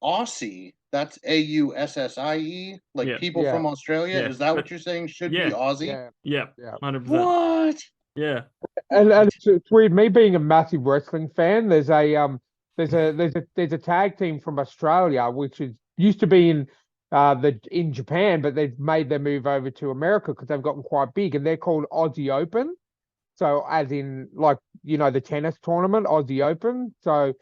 S2: Aussie, that's AUSSIE, like
S1: Yeah.
S2: people
S3: Yeah.
S2: from Australia.
S1: Yeah.
S2: Is that
S1: But
S2: what you're saying should be
S1: yeah,
S2: Aussie?
S3: Yeah.
S1: yeah,
S3: Yeah.
S1: 100%.
S2: What?
S1: Yeah.
S3: And
S2: What?
S3: it's weird. Me being a massive wrestling fan, there's a tag team from Australia which is used to be in Japan, but they've made their move over to America because they've gotten quite big, and they're called Aussie Open. So as in like the tennis tournament, Aussie Open. So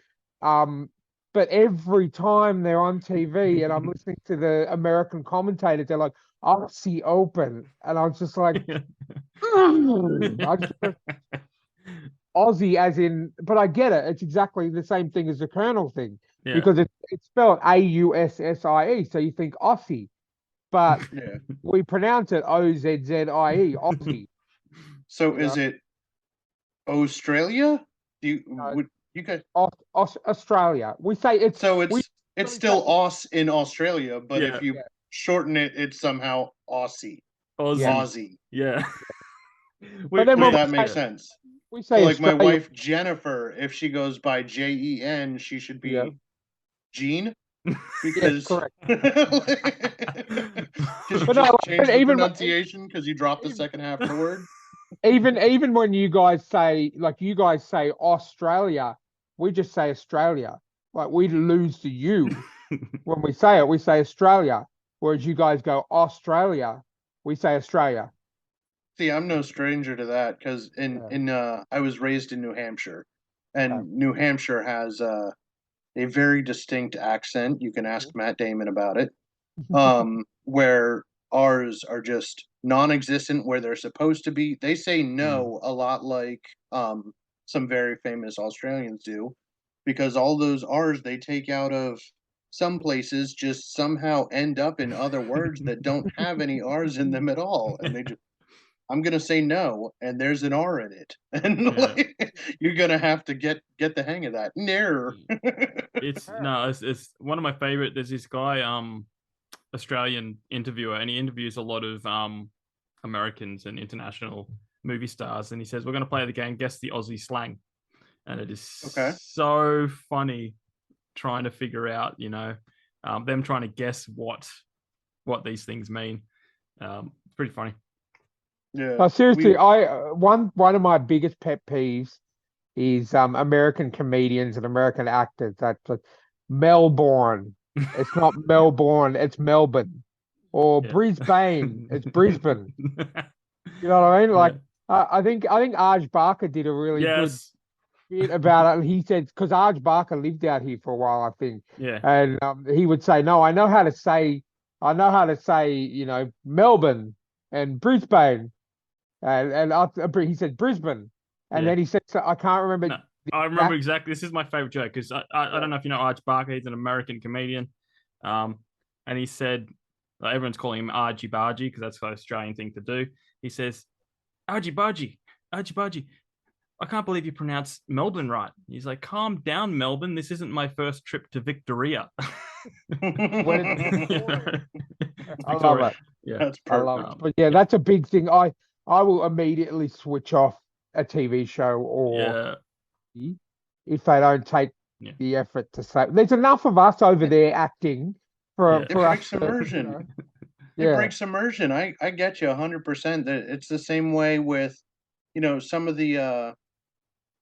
S3: but every time they're on TV and I'm listening to the American commentators, they're like Aussie Open, and I was just like, I just Aussie as in, but I get it. It's exactly the same thing as the Colonel thing
S1: Yeah.
S3: because it's spelled AUSSIE, so you think Aussie, but
S2: Yeah.
S3: we pronounce it OZZIE, Aussie.
S2: So
S3: You know,
S2: is it Australia? Do you
S3: uh,
S2: would you guys?
S3: Australia. We say it's
S2: So
S3: we
S2: it's
S3: really say
S2: still Aus in Australia, but
S1: Yeah.
S2: if you
S3: yeah,
S2: shorten it, it's somehow Aussie.
S3: yeah.
S1: Aussie.
S2: Aussie.
S1: Yeah.
S3: But then
S2: Would
S3: when
S2: that
S3: we
S2: make
S3: say
S2: sense?
S3: we
S2: So
S3: say
S2: like my
S3: Australia,
S2: wife Jennifer, if she goes by JEN, she should
S3: yeah,
S2: be Jean
S3: yes,
S2: because
S3: correct.
S2: because you
S3: But no,
S2: just
S3: but
S2: changed the pronunciation because you dropped the second half of the word.
S3: even when you guys say Australia, we just say Australia. Like we lose the U when we say it. We say Australia, whereas you guys go Australia. We say Australia.
S2: See, I'm no stranger to that because
S3: Yeah.
S2: I was raised in New Hampshire,
S3: Okay.
S2: and New Hampshire has a very distinct accent. You can ask Matt Damon about it. Where ours are just non-existent where they're supposed to be. They say no a lot like some very famous Australians do, because all those R's they take out of some places just somehow end up in other words that don't have any R's in them at all, and they just I'm gonna say no, and there's an R in it, and
S1: Yeah.
S2: like you're gonna have to get the hang of that. No.
S1: It's one of my favorite. There's this guy, Australian interviewer, and he interviews a lot of Americans and international movie stars, and he says, "We're going to play the game, guess the Aussie slang," and it is
S2: Okay.
S1: so funny trying to figure out, them trying to guess what these things mean. It's pretty funny.
S2: Yeah.
S3: Seriously, one of my biggest pet peeves is American comedians and American actors. That's like Melbourne. It's not Melbourne, it's Melbourne. Or
S1: Yeah.
S3: Brisbane, it's Brisbane. You know what I mean? Like
S1: Yeah.
S3: I think Arj Barker did a really good
S1: Yes.
S3: bit about it. He said because Arj Barker lived out here for a while, I think,
S1: Yeah.
S3: and he would say, "No, I know how to say, Melbourne and Brisbane." He said Brisbane, and
S1: Yeah.
S3: then he said, so I can't remember
S1: No,
S3: the
S1: I remember
S3: exact.
S1: exactly. This is my favorite joke because I don't know if you know Arch Barker. He's an American comedian, and he said everyone's calling him Argy Bargy because that's the Australian thing to do. He says, "Argy Bargy, Argy Bargy, I can't believe you pronounced Melbourne right." He's like, "Calm down, Melbourne. This isn't my first trip to Victoria."
S3: When it's
S1: Victoria. It's
S3: I love
S1: Victoria.
S3: it.
S1: Yeah.
S2: That's
S3: I love
S2: perfect.
S3: it. But yeah,
S1: Yeah.
S3: that's a big thing. I will immediately switch off a TV show or
S1: Yeah.
S3: if they don't take
S1: Yeah.
S3: the effort to say. There's enough of us over there acting for
S1: Yeah.
S2: It
S3: for us
S2: breaks
S3: to,
S2: immersion. It
S3: yeah,
S2: breaks immersion. I get you 100%. That it's the same way with, some of the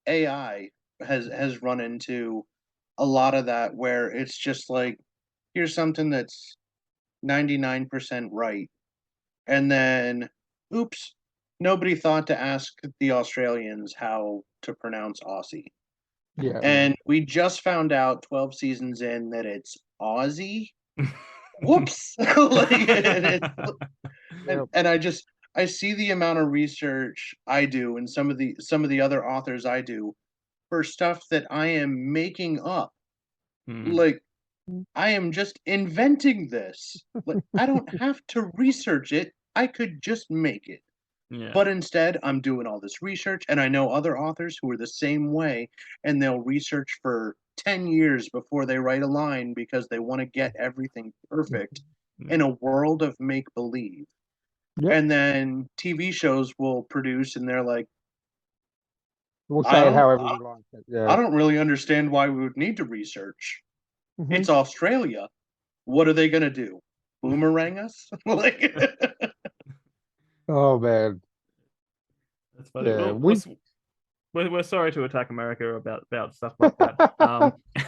S2: AI has run into a lot of that where it's just like here's something that's 99% right, and then oops, nobody thought to ask the Australians how to pronounce Aussie.
S3: yeah,
S2: And we just found out 12 seasons in that it's Aussie. Whoops. Like
S3: yeah.
S2: and I see the amount of research I do and some of the other authors I do for stuff that I am making up.
S1: Hmm.
S2: Like I am just inventing this. Like I don't have to research it. I could just make it.
S1: Yeah.
S2: But instead, I'm doing all this research, and I know other authors who are the same way, and they'll research for 10 years before they write a line because they want to get everything perfect in a world of make believe.
S3: Yep.
S2: And then TV shows will produce, and they're like,
S3: We'll
S2: I
S3: say it
S2: don't,
S3: however we like it.
S2: I
S3: Yeah.
S2: don't really understand why we would need to research. It's Australia. What are they gonna do? Boomerang us? Like,
S3: Oh man,
S1: That's funny.
S3: yeah,
S1: Well, we're sorry to attack America about stuff like that.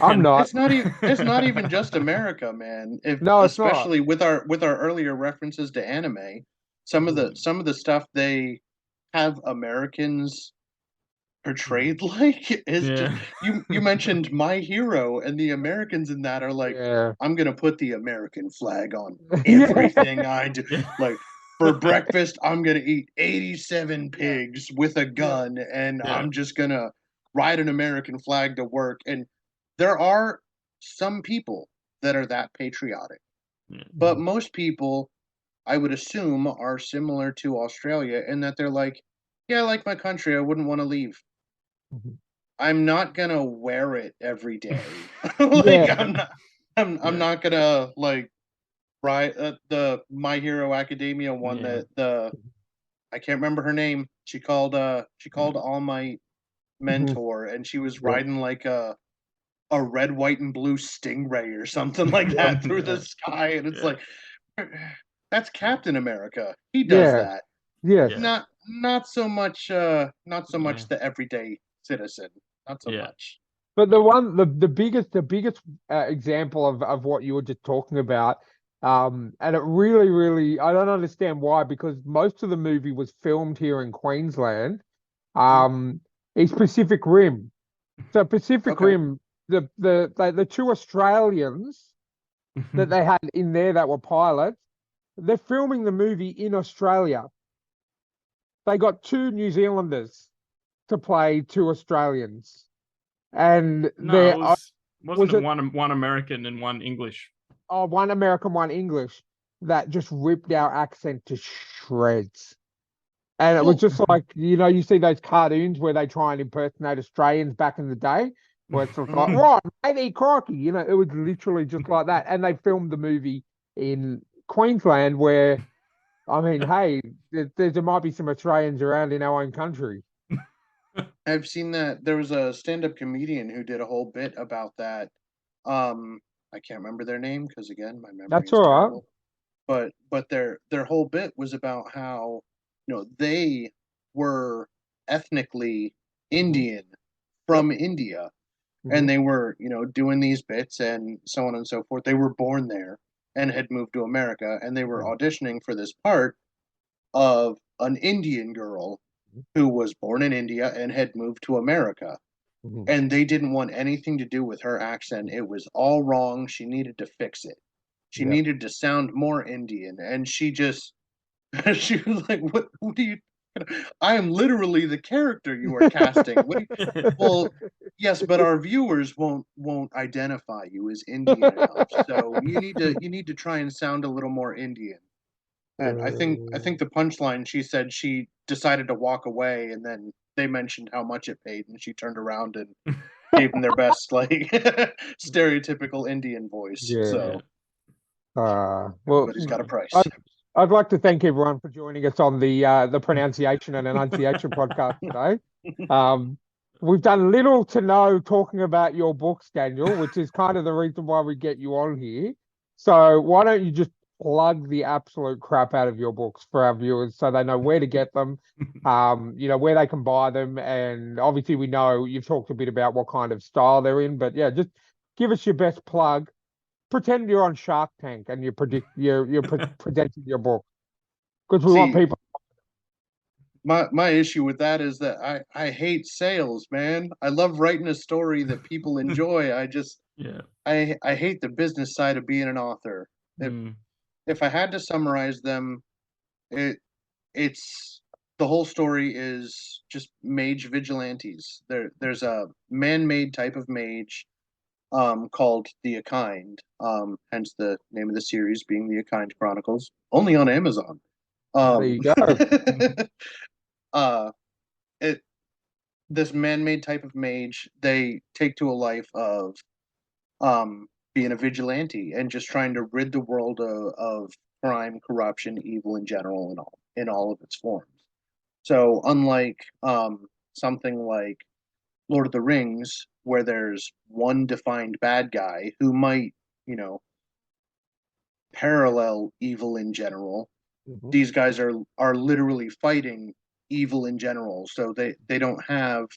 S3: I'm not.
S2: it's not even just America, man. If
S3: No, it's not.
S2: especially with our earlier references to anime, some of the stuff they have Americans portrayed like is just
S1: Yeah.
S2: you mentioned My Hero, and the Americans in that are like,
S3: Yeah.
S2: I'm gonna put the American flag on
S3: Yeah.
S2: everything I do.
S1: Yeah.
S2: Like, for breakfast, I'm gonna eat 87 pigs with a gun, and
S1: Yeah.
S2: I'm just gonna ride an American flag to work. And there are some people that are that patriotic,
S1: Yeah.
S2: but most people, I would assume, are similar to Australia in that they're like, yeah, I like my country, I wouldn't want to leave. I'm not gonna wear it every day. Like,
S3: Yeah.
S2: I'm not gonna like ride the My Hero Academia one,
S1: Yeah.
S2: that the I can't remember her name. She called All Might mentor, and she was
S3: Yeah.
S2: riding like a red, white, and blue stingray or something like that through the sky, and it's like, that's Captain America. He does
S3: Yeah.
S2: that.
S3: Yes.
S1: Yeah.
S2: Not so much the everyday citizen. Not so
S1: Yeah.
S2: much.
S3: But the biggest example of what you were just talking about, and it really, I don't understand why, because most of the movie was filmed here in Queensland, um, is Pacific Rim. So Pacific
S2: Okay.
S3: Rim, the two Australians that they had in there that were pilots, they're filming the movie in Australia. They got two New Zealanders to play two Australians, and
S1: No,
S3: there
S1: wasn't
S3: was
S1: it
S3: it
S1: one American and one English?
S3: one American, one English that just ripped our accent to shreds. And it was
S2: Well,
S3: just like, you see those cartoons where they try and impersonate Australians back in the day, where it's just like, right, matey, crikey, it was literally just like that. And they filmed the movie in Queensland, where, I mean, hey, there might be some Australians around in our own country.
S2: I've seen that there was a stand-up comedian who did a whole bit about that. I can't remember their name because, again, my memory
S3: That's
S2: is
S3: all right.
S2: terrible. But their whole bit was about how, they were ethnically Indian from India, and
S3: Mhm.
S2: they were, doing these bits and so on and so forth. They were born there and had moved to America, and they were auditioning for this part of an Indian girl who was born in India and had moved to America.
S3: Mhm.
S2: And they didn't want anything to do with her accent. It was all wrong. She needed to fix it. She
S3: Yeah.
S2: needed to sound more Indian. And she just, she was like, what do you, I am literally the character you are casting. Well, yes, but our viewers won't identify you as Indian enough. So you need to try and sound a little more Indian. And I think the punchline, she said she decided to walk away, and then they mentioned how much it paid, and she turned around and gave them their best, like, stereotypical Indian voice.
S3: Yeah.
S1: Yeah.
S2: So
S3: Well,
S2: everybody's got a
S3: I'd,
S2: price.
S3: I'd like to thank everyone for joining us on the pronunciation and enunciation podcast today. Um, we've done little to no talking about your books, Daniel, which is kind of the reason why we get you on here. So why don't you just plug the absolute crap out of your books for our viewers so they know where to get them, where they can buy them, and obviously we know you've talked a bit about what kind of style they're in, but yeah, just give us your best plug. Pretend you're on Shark Tank and you're presenting your book, because we want
S2: See,
S3: people.
S2: my issue with that is that I hate sales, man. I love writing a story that people enjoy.
S1: Yeah.
S2: I hate the business side of being an author. If
S1: Mm.
S2: if I had to summarize them, it it's the whole story is just mage vigilantes. There's a man-made type of mage, called the Akynd, hence the name of the series being the Akynd Chronicles, only on Amazon.
S3: There
S2: Um,
S3: you go.
S2: uh, it this man-made type of mage, they take to a life of being a vigilante and just trying to rid the world of crime, corruption, evil in general, and in all of its forms. So unlike something like Lord of the Rings, where there's one defined bad guy who might, you know, parallel evil in general.
S3: Mhm.
S2: These guys are literally fighting evil in general, so they don't have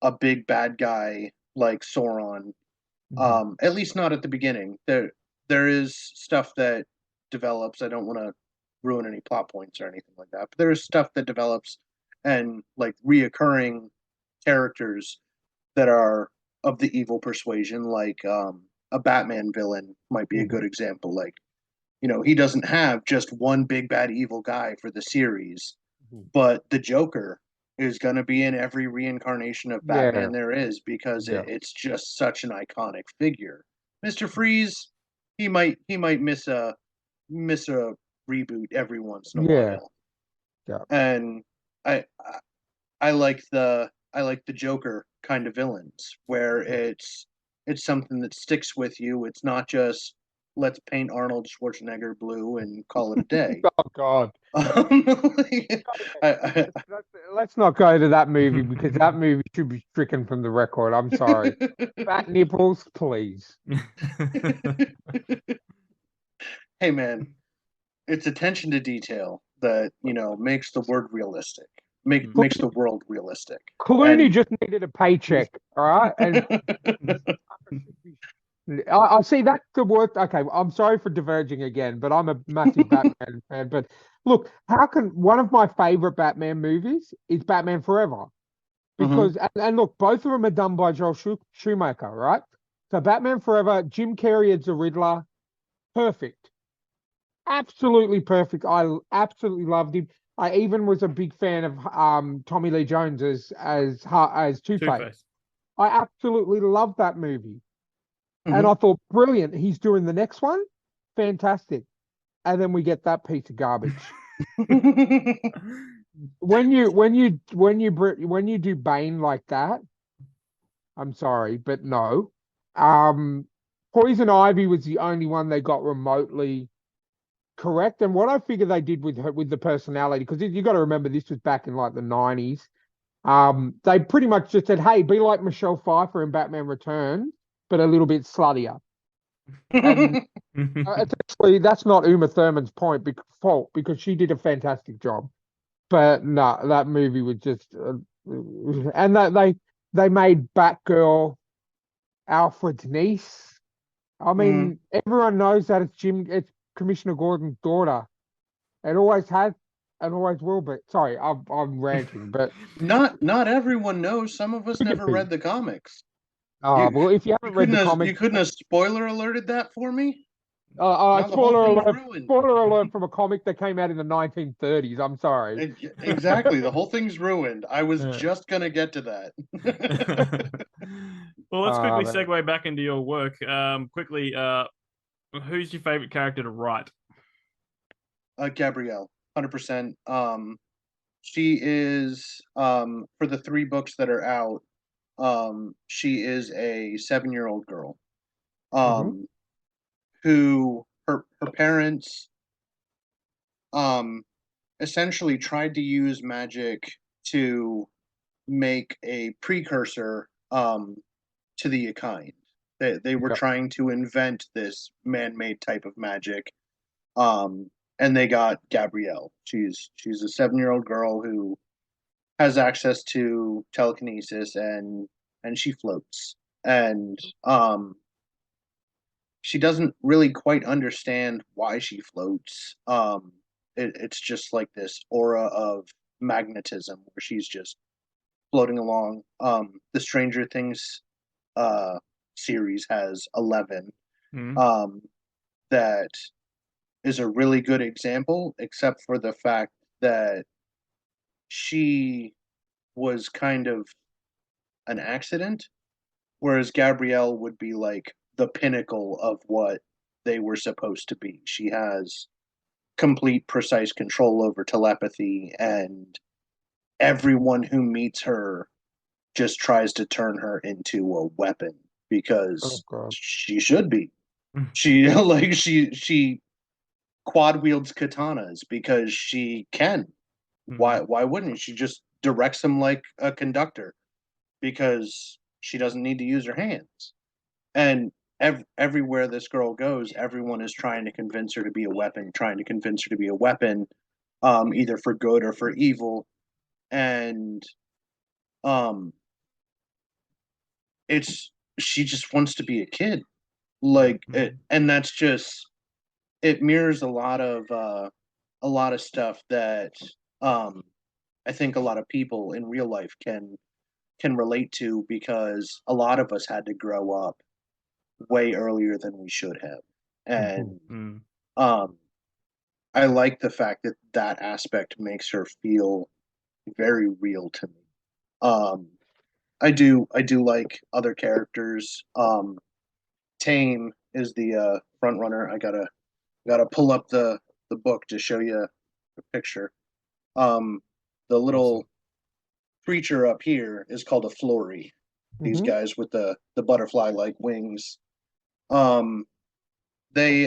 S2: a big bad guy like Sauron. At least not at the beginning. There is stuff that develops. I don't want to ruin any plot points or anything like that, but there is stuff that develops and like reoccurring characters that are of the evil persuasion, like a Batman villain might be a good example. Like, you know, he doesn't have just one big bad evil guy for the series, but the Joker is going to be in every reincarnation of Batman
S3: Yeah,
S2: there is because
S3: yeah,
S2: it's just such an iconic figure. Mr. Freeze, he might miss a reboot every once in a
S3: yeah,
S2: while,
S3: yeah,
S2: and I I like the Joker kind of villains where it's something that sticks with you. It's not just let's paint Arnold Schwarzenegger blue and call it a day.
S3: Oh God.
S2: Like, I,
S3: Let's not go to that movie because that movie should be stricken from the record. I'm sorry. Fat nipples, please.
S2: hey man, it's attention to detail that makes the word realistic, makes the world realistic,
S3: Clooney
S2: and
S3: just needed a paycheck, all right? And I see that's the word. Okay, I'm sorry for diverging again, but I'm a massive Batman fan. But look, how can one of my favorite Batman movies is Batman Forever?
S2: Mhm.
S3: Because and look, both of them are done by Joel Schumacher, right? So Batman Forever, Jim Carrey as the Riddler, perfect, absolutely perfect. I absolutely loved him. I even was a big fan of Tommy Lee Jones as Two-Face.
S1: Two-Face.
S3: I absolutely loved that movie. And
S2: Mhm.
S3: I thought, brilliant, he's doing the next one. Fantastic. And then we get that piece of garbage. When you do Bane like that, I'm sorry, but no. Um, Poison Ivy was the only one they got remotely correct. And what I figured they did with her with the personality, because you got to remember this was back in like the 90s. They pretty much just said, "Hey, be like Michelle Pfeiffer in Batman Returns, but a little bit sluttier." And it's actually that's not Uma Thurman's fault because she did a fantastic job. But no, that movie was just, and that they made Batgirl Alfred's niece. I
S2: Mm.
S3: mean, everyone knows that it's Commissioner Gordon's daughter. It always has and always will be. Sorry, I'm ranting, but
S2: Not everyone knows. Some of us never
S3: you
S2: read the comics. You
S3: well, if you
S2: you
S3: haven't read
S2: couldn't
S3: the
S2: have
S3: comic,
S2: you couldn't have spoiler alerted that for me. Now the whole
S3: spoiler
S2: thing's
S3: alert,
S2: ruined.
S3: spoiler alert from a comic that came out in the 1930s. I'm sorry.
S2: Exactly, the whole thing's ruined. I was
S1: Yeah.
S2: just gonna get to that.
S1: Well, let's quickly
S3: Man.
S1: segue back into your work. Quickly, who's your favorite character to write?
S2: Gabrielle, 100%. She is for the 3 books that are out. She is a 7-year-old girl.
S3: Mhm.
S2: Um, who her parents um essentially tried to use magic to make a precursor to the Akynd. They were
S3: Yep.
S2: trying to invent this man-made type of magic, um, and they got Gabrielle. She's a 7-year-old girl who has access to telekinesis and she floats. And she doesn't really quite understand why she floats. It's just like this aura of magnetism where she's just floating along. The Stranger Things uh, series has 11
S1: Mm.
S2: um, that is a really good example, except for the fact that she was kind of an accident, whereas Gabrielle would be like the pinnacle of what they were supposed to be. She has complete, precise control over telepathy, and everyone who meets her just tries to turn her into a weapon
S3: Oh
S2: because
S3: God.
S2: she should be. She like she quad wields katanas because she can.
S1: Mm.
S2: Why wouldn't she just directs them like a conductor? because she doesn't need to use her hands. And everywhere this girl goes, everyone is trying to convince her to be a weapon, trying to convince her to be a weapon, either for good or for evil. And um, it's she just wants to be a kid, like it, and that's just it mirrors a lot of stuff that um, I think a lot of people in real life can relate to, because a lot of us had to grow up way earlier than we should have. And um, I like the fact that that aspect makes her feel very real to me. Um, I do like other characters. Tame is the front runner. I gotta pull up the book to show you a picture. Um, the little creature up here is called a flory. These guys with the butterfly like wings. Um, they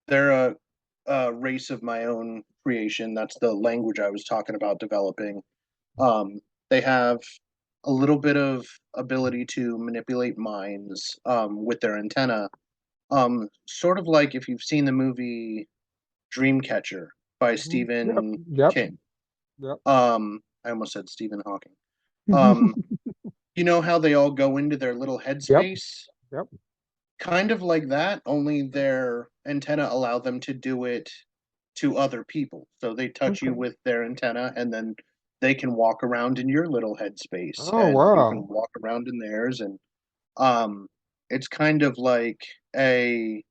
S2: they're a race of my own creation. That's the language I was talking about developing. They have a little bit of ability to manipulate minds with their antenna. Sort of like if you've seen the movie Dreamcatcher by Stephen King. I almost said Stephen Hawking. You know how they all go into their little headspace? Kind of like that, only their antenna allow them to do it to other people. So they touch you with their antenna, and then they can walk around in your little headspace, and you can walk around in theirs. And it's kind of like a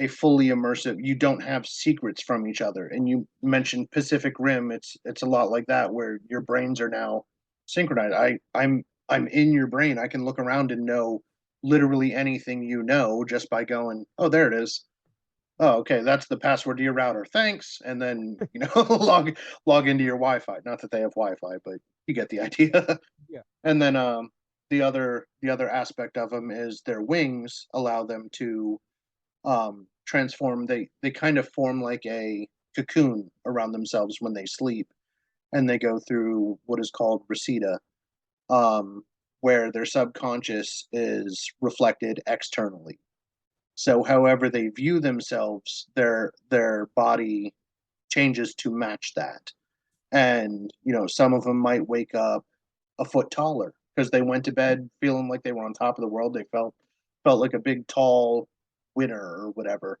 S2: fully immersive. You don't have secrets from each other. And you mentioned Pacific Rim. It's a lot like that, where your brains are now synchronized. I'm in your brain. I can look around and know literally anything you know just by going, oh, there it is. Oh, okay, that's the password to your router. Thanks. And then, log into your Wi-Fi. Not that they have Wi-Fi, but you get the idea. And then the other aspect of them is their wings allow them to transform. They kind of form like a cocoon around themselves when they sleep, and they go through what is called reseda, where their subconscious is reflected externally. So however they view themselves, their body changes to match that. And some of them might wake up a foot taller because they went to bed feeling like they were on top of the world. They felt like a big tall winner or whatever.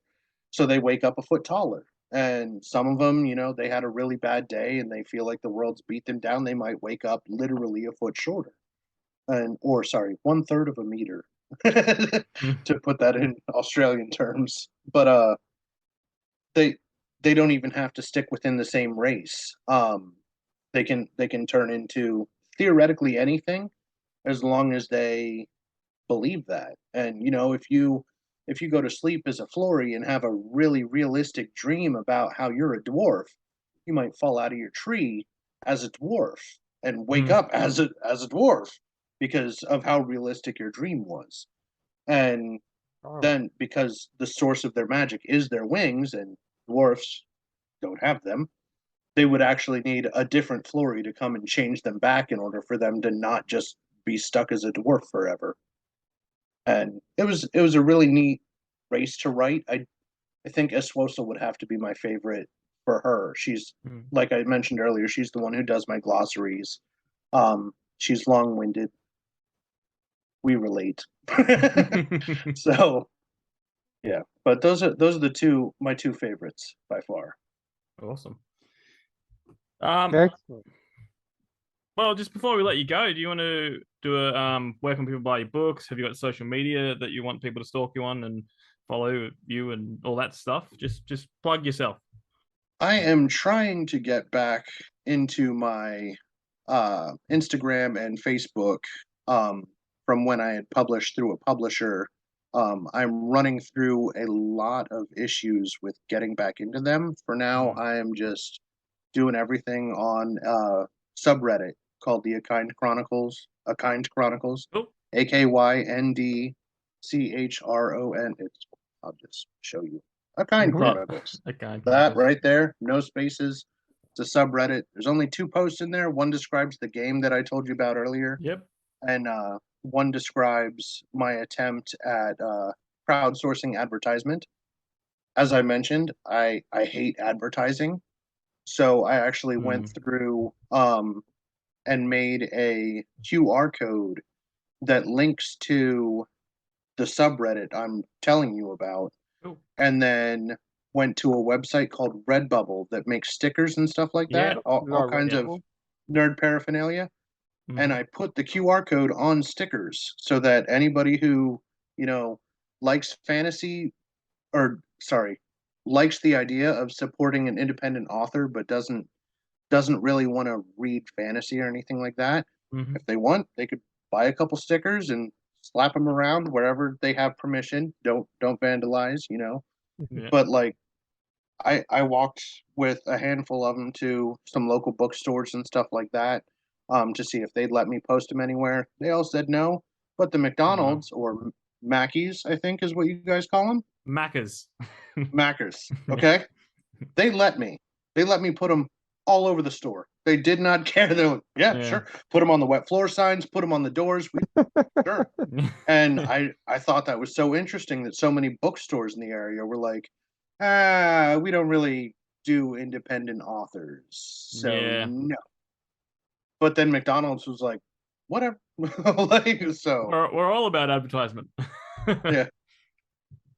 S2: So they wake up a foot taller. And some of them, they had a really bad day and they feel like the world's beat them down. They might wake up literally a foot shorter, or sorry, 1/3 of a meter, to put that in Australian terms. But they they don't even have to stick within the same race. They can turn into theoretically anything, as long as they believe that. And if you go to sleep as a Flory and have a really realistic dream about how you're a dwarf, you might fall out of your tree as a dwarf and wake up as a dwarf because of how realistic your dream was. And then, because the source of their magic is their wings, and dwarfs don't have them, they would actually need a different Flory to come and change them back in order for them to not just be stuck as a dwarf forever. And it was a really neat race to write. I think Eswosa would have to be my favorite for her. She's like I mentioned earlier, she's the one who does my glossaries. She's long-winded. We relate. So yeah, but those are my two favorites by far.
S1: Awesome.
S3: Excellent.
S1: Well, just before we let you go, do you want to do where can people buy your books? Have you got social media that you want people to stalk you on and follow you and all that stuff? Just plug yourself.
S2: I am trying to get back into my Instagram and Facebook from when I had published through a publisher. I'm running through a lot of issues with getting back into them. For now, I am just doing everything on subreddit called the Akynd Chronicles. Akynd Chronicles.
S1: Oh.
S2: AKYNDCHRON. I'll just show you. Akynd Chronicles.
S1: Akynd
S2: That
S1: Chronicles.
S2: right there, no spaces. It's a subreddit. There's only 2 posts in there. One describes the game that I told you about earlier,
S1: Yep.
S2: and one describes my attempt at crowdsourcing advertisement. As I mentioned, I hate advertising, so I actually went through and made a QR code that links to the subreddit I'm telling you about, and then went to a website called Redbubble that makes stickers and stuff like that, all kinds of nerd paraphernalia. And I put the QR code on stickers so that anybody who, likes fantasy, or sorry, likes the idea of supporting an independent author but doesn't really want to read fantasy or anything like that, if they want, they could buy a couple stickers and slap them around wherever they have permission. Don't vandalize,
S1: Yeah.
S2: But like, I walked with a handful of them to some local bookstores and stuff like that, to see if they'd let me post them anywhere. They all said no, but the McDonald's or Mackies, I think is what you guys call them.
S1: Maccas.
S2: Mackers. Okay. They let me put them all over the store. They did not care. They're like, yeah, sure. Put them on the wet floor signs, put them on the doors. Sure. And I thought that was so interesting that so many bookstores in the area were like, we don't really do independent authors. So no. But then McDonald's was like, whatever. So
S1: we're all about advertisement.
S2: Yeah.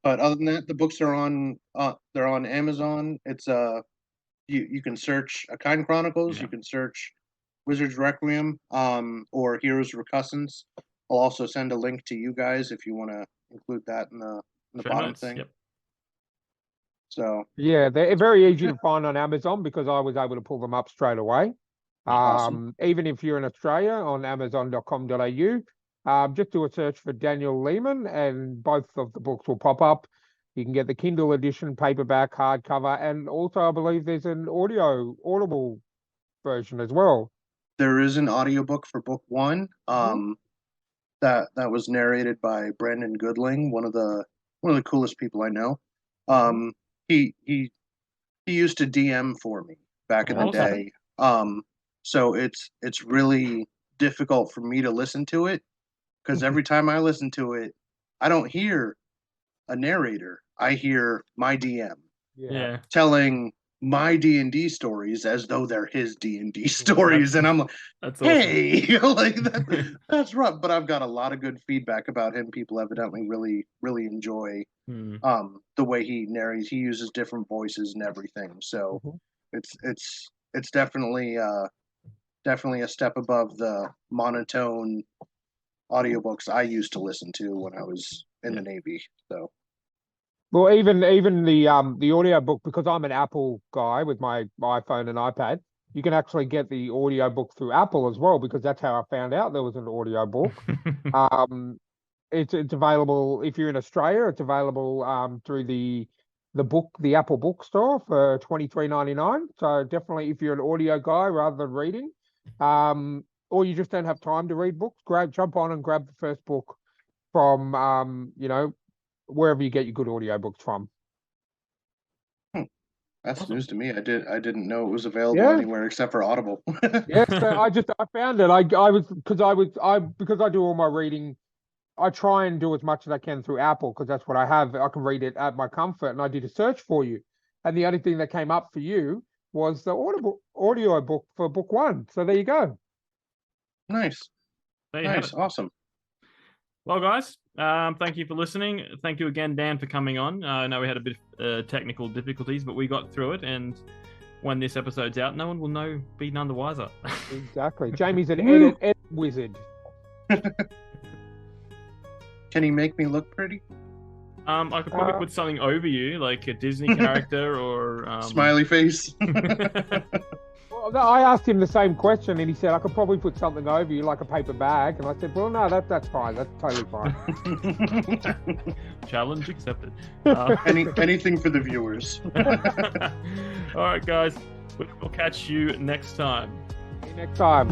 S2: But other than that, the books are on they're on Amazon. It's you can search Akynd Chronicles, you can search Wizard's Requiem, or Heroes Recussance. I'll also send a link to you guys if you want to include that in the bottom thing.
S1: Yep.
S2: So
S3: yeah, they're very easy to find on Amazon because I was able to pull them up straight away.
S2: Awesome.
S3: Even if you're in Australia, on amazon.com.au, just do a search for Daniel Lehman and both of the books will pop up. You can get the Kindle edition, paperback, hardcover, and also I believe there's an audible version as well.
S2: There is an audiobook for book 1. That was narrated by Brandon Goodling, one of the coolest people I know. He used to DM for me back in the day. So it's really difficult for me to listen to it because every time I listen to it, I don't hear a narrator. I hear my DM telling my D&D stories as though they're his D&D stories, and I'm like,
S1: that's
S2: hey, like that's rough. But I've got a lot of good feedback about him. People evidently really enjoy the way he narrates. He uses different voices and everything, so it's definitely a step above the monotone audiobooks I used to listen to when I was in the Navy. So.
S3: Well, even the audiobook, because I'm an Apple guy with my iPhone and iPad, you can actually get the audiobook through Apple as well, because that's how I found out there was an audiobook. It's available if you're in Australia. It's available through the Apple bookstore for $23.99. So definitely, if you're an audio guy rather than reading, or you just don't have time to read books, jump on and grab the first book from wherever you get your good audiobooks from.
S2: That's news to me. I didn't know it was available anywhere except for Audible.
S3: So I found it. Because I do all my reading. I try and do as much as I can through Apple because that's what I have. I can read it at my comfort, and I did a search for you, and the only thing that came up for you was the audio book for book 1. So there you go.
S2: Nice. Awesome.
S1: Well, guys, thank you for listening. Thank you again, Dan, for coming on. I know we had a bit of technical difficulties, but we got through it. And when this episode's out, no one will be none the wiser.
S3: Exactly. Jamie's an edit wizard.
S2: Can he make me look pretty?
S1: I could probably put something over you, like a Disney character or...
S2: Smiley face.
S3: Well, no, I asked him the same question, and he said I could probably put something over you, like a paper bag. And I said, well, no, that's fine. That's totally fine.
S1: Challenge accepted.
S2: Anything for the viewers.
S1: All right, guys. We'll catch you next time.
S3: See you next time.